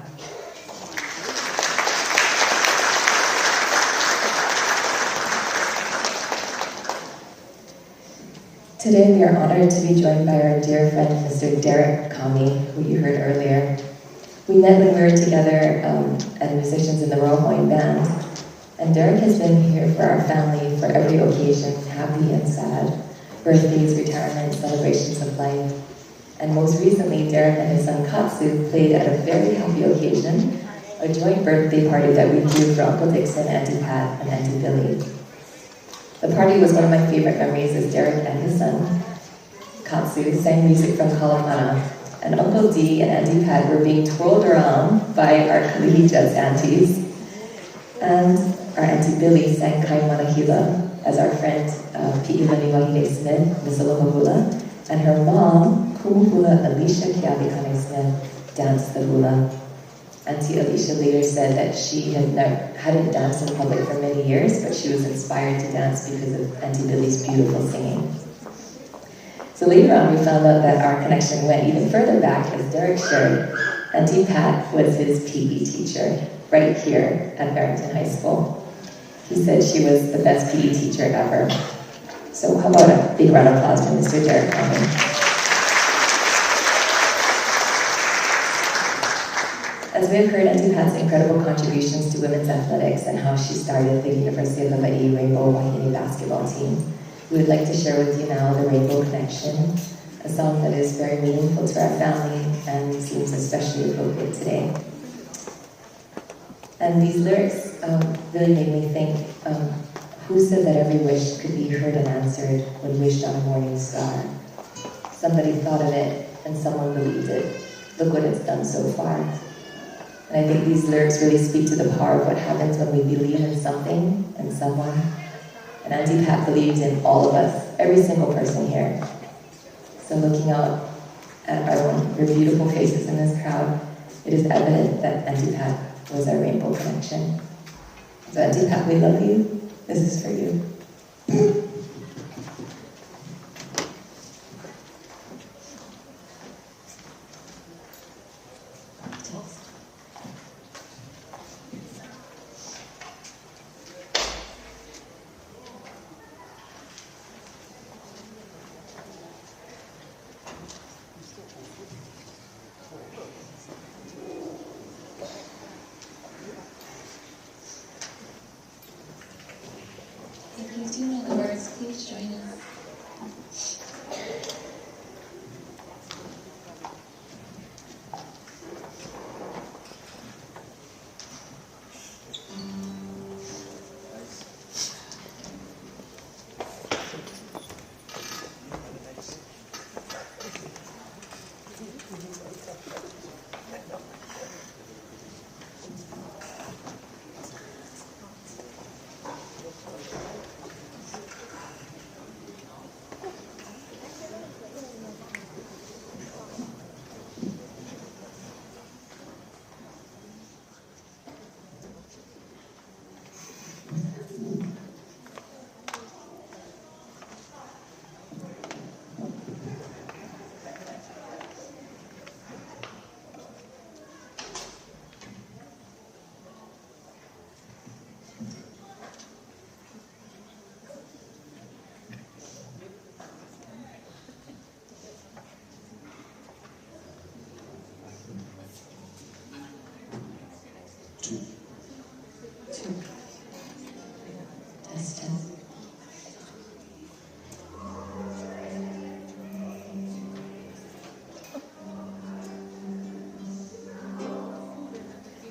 Today we are honored to be joined by our dear friend, Mr. Derek Kami, who you heard earlier. We met when we were together as musicians in the Royal Hawaiian Band, and Derek has been here for our family for every occasion, happy and sad, birthdays, retirement, celebrations of life. And most recently, Derek and his son Katsu played at a very happy occasion, a joint birthday party that we threw for Uncle Dixon, Auntie Pat, and Auntie Billy. The party was one of my favorite memories as Derek and his son, Katsu, sang music from Kalamana, and Uncle D and Auntie Pat were being twirled around by our Kalihijas aunties, and our Auntie Billy sang Kai Manahila as our friend Pi'ilani Wahine Smith, Miss Aloha and her mom, Kumuhula Alicia Kiavikane Smith, danced the hula. Auntie Alicia later said that she hadn't danced in public for many years, but she was inspired to dance because of Auntie Billy's beautiful singing. So later on, we found out that our connection went even further back, as Derek shared. Auntie Pat was his PE teacher, right here at Farrington High School. He said she was the best PE teacher ever. So how about a big round of applause for Mr. Derek Kami. As we have heard Auntie Pat's incredible contributions to women's athletics and how she started the University of Hawaii Rainbow Wahine basketball team, we would like to share with you now the Rainbow Connection, a song that is very meaningful to our family and seems especially appropriate today. And these lyrics really made me think, who said that every wish could be heard and answered when wished on a morning star? Somebody thought of it and someone believed it. Look what it's done so far. And I think these lyrics really speak to the power of what happens when we believe in something and someone. And Auntie Pat believed in all of us, every single person here. So looking out at your beautiful faces in this crowd, it is evident that Auntie Pat was our rainbow connection. So Auntie Pat, we love you. This is for you. If you do know the words, please join us.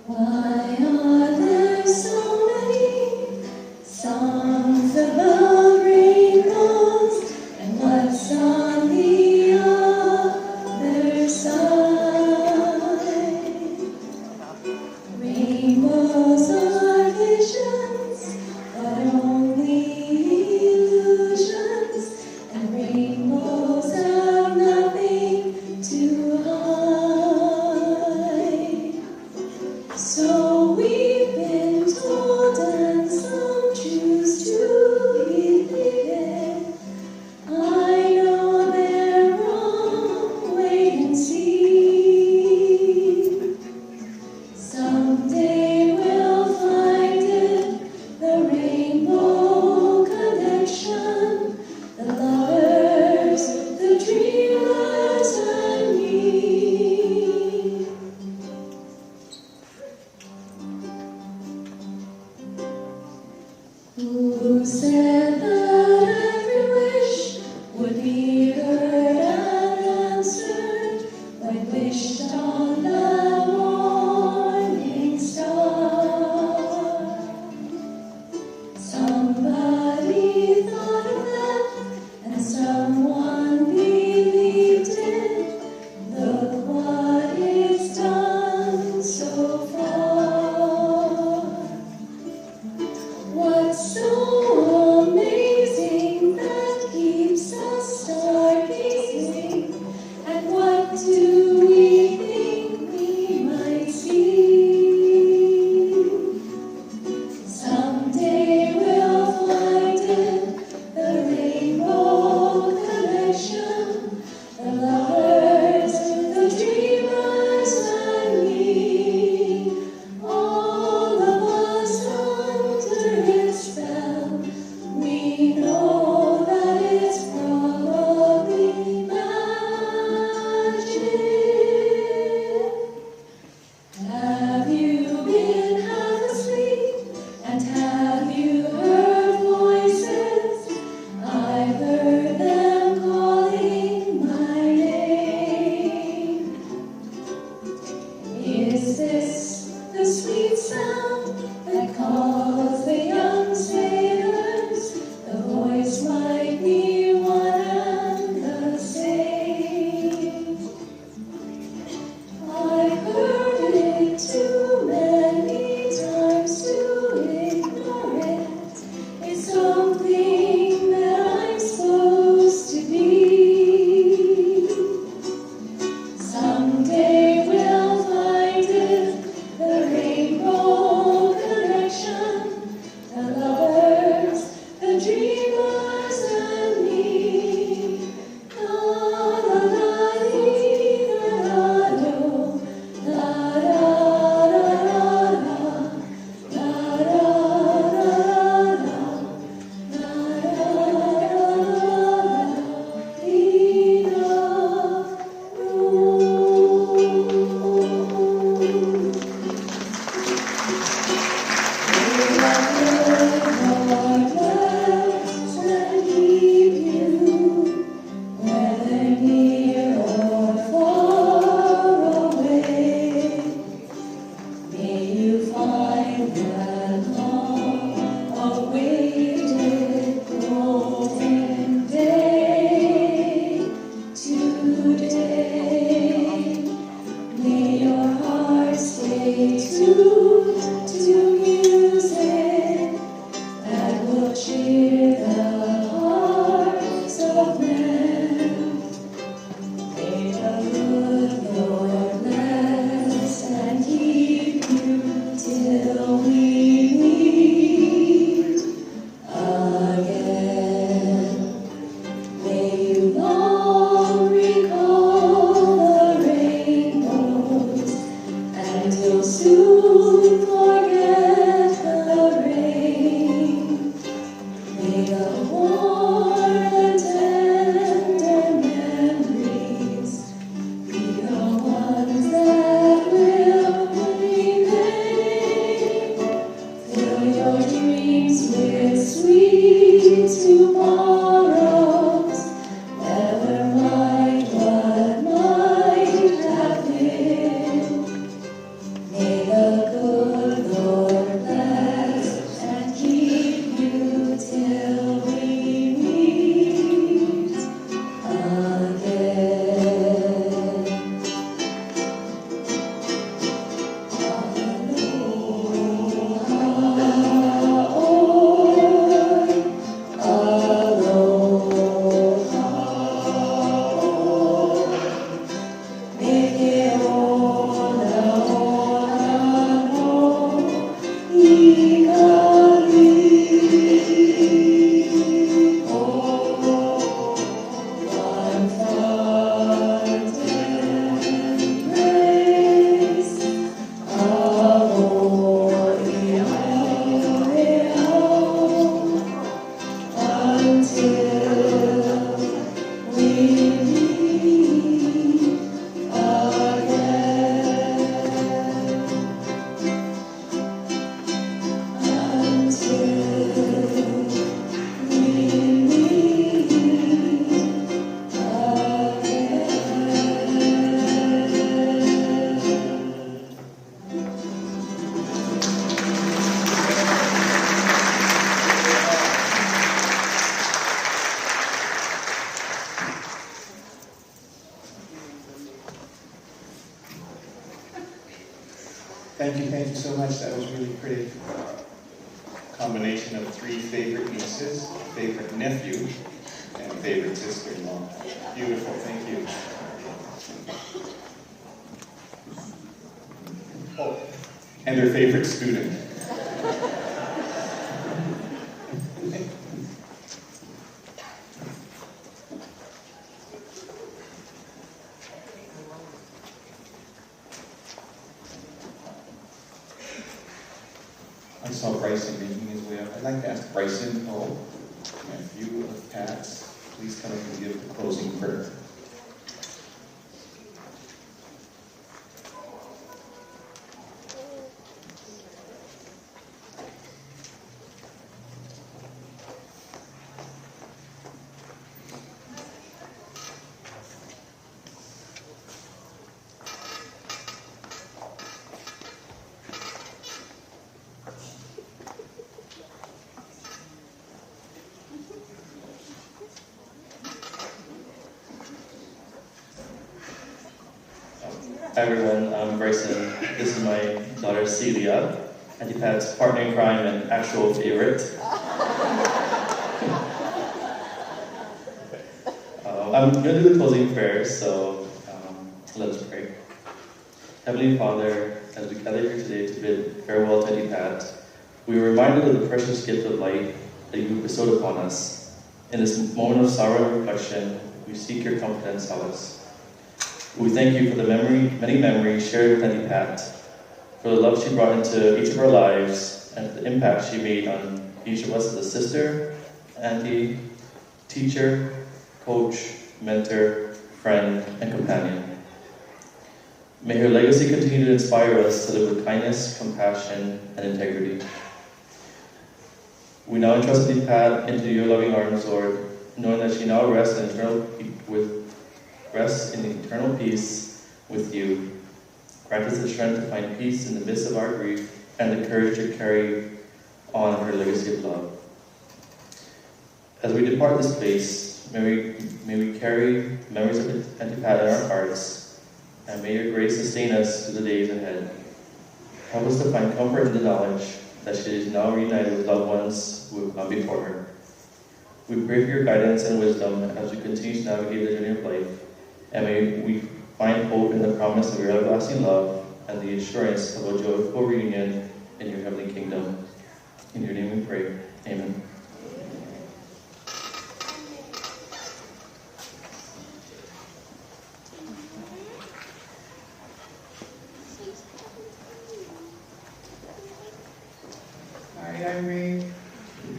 Why are there so many songs about rainbows, and what's on the other side? Rainbows the lovers, the dreamers, and me. All of us under its spell, we know that it's probably magic. Have you been half asleep, and have you heard voices? I've heard them calling my name. Is this the sweet sound that calls the young sailors? The voice might be one and the same. I've heard it too many times to ignore it. It's something that I'm supposed to be. Someday we'll find it, the rainbow connection, the lovers, the dreamers, and me. La la la dee, la la do, la da da da, la da da da, la da dee da. Whether near or far away, may you find that long-awaited golden day today. May your heart stay tuned to music that will cheer the hearts of men. May the good Lord bless and keep you till we meet again. May you long recall the rainbows, and you'll soon forget the rain. May the warm and tender memories be the ones that will remain. Fill your dreams with sweet tomorrows. Never mind what might have been. May the good Lord bless and keep you till we meet again. Thank you so much. That was really pretty. Combination of three favorite nieces, favorite nephew, and favorite sister-in-law. Beautiful, thank you. Oh, and their favorite student. saw Bryson making his way up. I'd like to ask Bryson, nephew of Pat's, please come up and give the closing prayer. Hi everyone, I'm Bryson. This is my daughter Celia, Auntie Pat's partner in crime and actual favorite. I'm going to do the closing prayer, so let us pray. Heavenly Father, as we gather here today to bid farewell to Auntie Pat, we are reminded of the precious gift of life that you bestowed upon us. In this moment of sorrow and reflection, we seek your comfort and solace. We thank you for the many memories shared with Auntie Pat, for the love she brought into each of our lives, and the impact she made on each of us as a sister, auntie, teacher, coach, mentor, friend, and companion. May her legacy continue to inspire us to live with kindness, compassion, and integrity. We now entrust Auntie Pat into your loving arms, Lord, knowing that she now rests in eternal peace with you. Grant us the strength to find peace in the midst of our grief and the courage to carry on her legacy of love. As we depart this place, may we carry memories of Auntie Pat in our hearts, and may your grace sustain us through the days ahead. Help us to find comfort in the knowledge that she is now reunited with loved ones who have gone before her. We pray for your guidance and wisdom as we continue to navigate the journey of life, and may we find hope in the promise of your everlasting love and the assurance of a joyful reunion in your heavenly kingdom. In your name we pray. Amen. Hi, I'm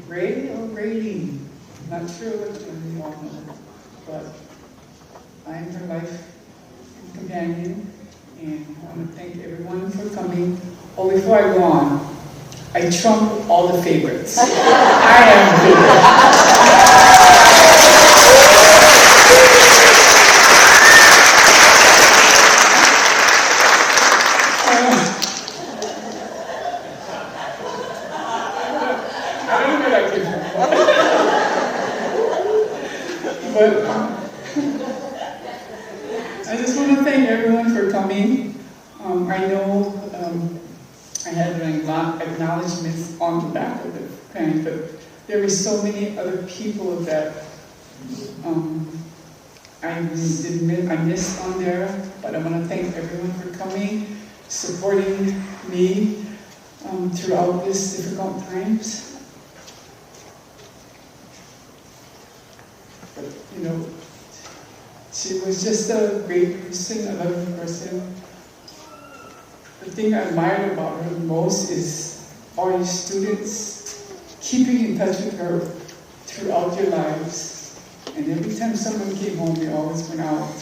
Ray or Raylene. Not sure which one you all know, but I'm her life companion, and I want to thank everyone for coming. Oh, before I go on, I trump all the favorites. I am the favorite. I don't know where that came from. But I just want to thank everyone for coming. I know I had an acknowledgement on the back of the pen, but there were so many other people that I missed on there. But I want to thank everyone for coming, supporting me throughout this difficult times. But, you know, she was just a great person, a loving person. The thing I admired about her most is all your students keeping in touch with her throughout your lives. And every time someone came home, they always went out,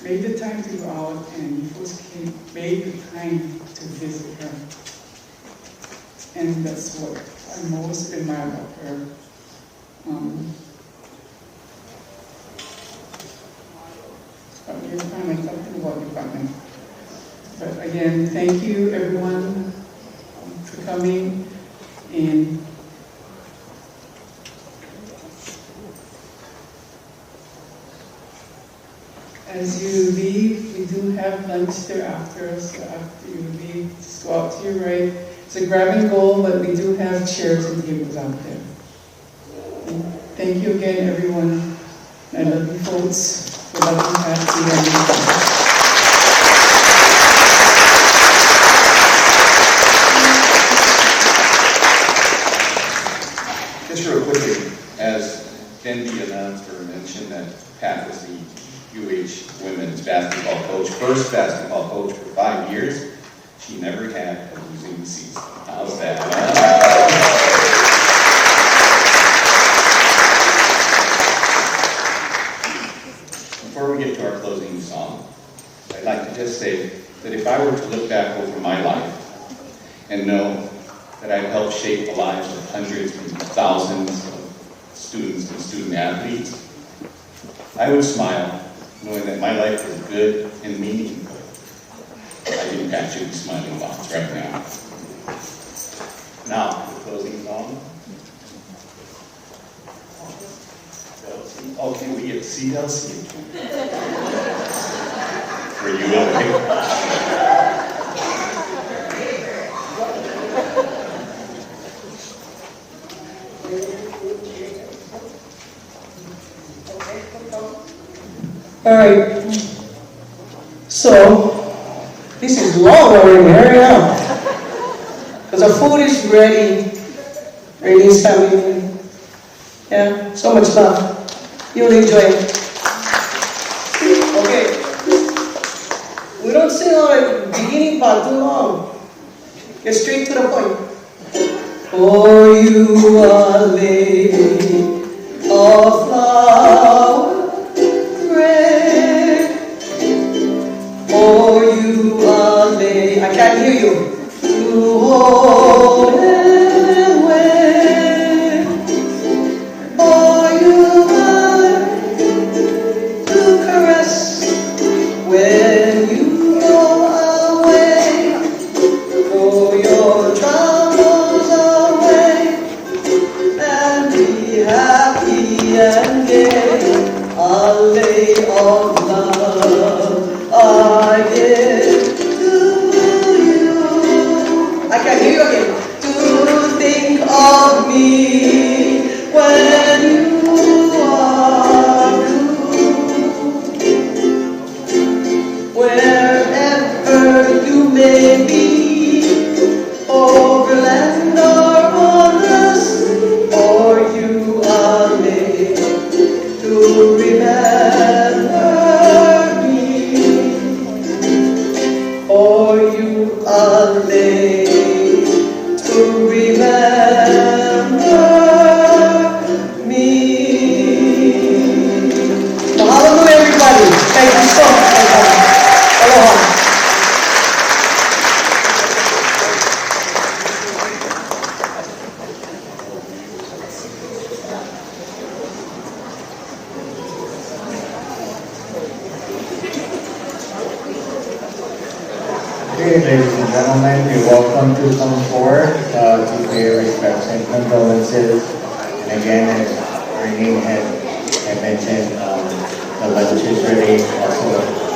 made the time to go out, and you folks made the time to visit her. And that's what I most admire about her. You're kind of talking about department. But again, thank you everyone for coming. And as you leave, we do have lunch thereafter. So after you leave, just go out to your right. It's a grab and go, but we do have chairs and tables out there. And thank you again, everyone. I love you folks. For loving Patsy and Just real quickly, as Denby announced or mentioned that Pat was the UH women's basketball coach, first basketball coach for 5 years. she never had a losing season. How's that? Before we get to our closing song, I'd like to just say that if I were to look back over my life and know that I've helped shape the lives of hundreds and thousands of students and student athletes, I would smile knowing that my life was good and meaningful. I think I should be smiling lots right now. Now, the closing song. Oh, can we get CLC? For you, okay? All right. So, this is long already. Hurry up. Because the food is ready. Ready, Sammy. Yeah, so much love. You'll enjoy it. Okay. We don't sing all the beginning part too long. Get straight to the point. For you are lady of flower red. For you are lady. I can't hear you. To hold and wear. For you are to caress when you go away. Throw your troubles away and be happy and gay. A lay of love I give to you. I can hear you again. To think of me when you are blue. Wherever you may be, over land or on the sea, for you are made to remember me. For you are made to remember me. Mahalo everybody. Thank you so much. Aloha. Okay, ladies and gentlemen, you're welcome to come forward to pay your respects and condolences. And again, as Renee had mentioned, the lunch is ready. Also,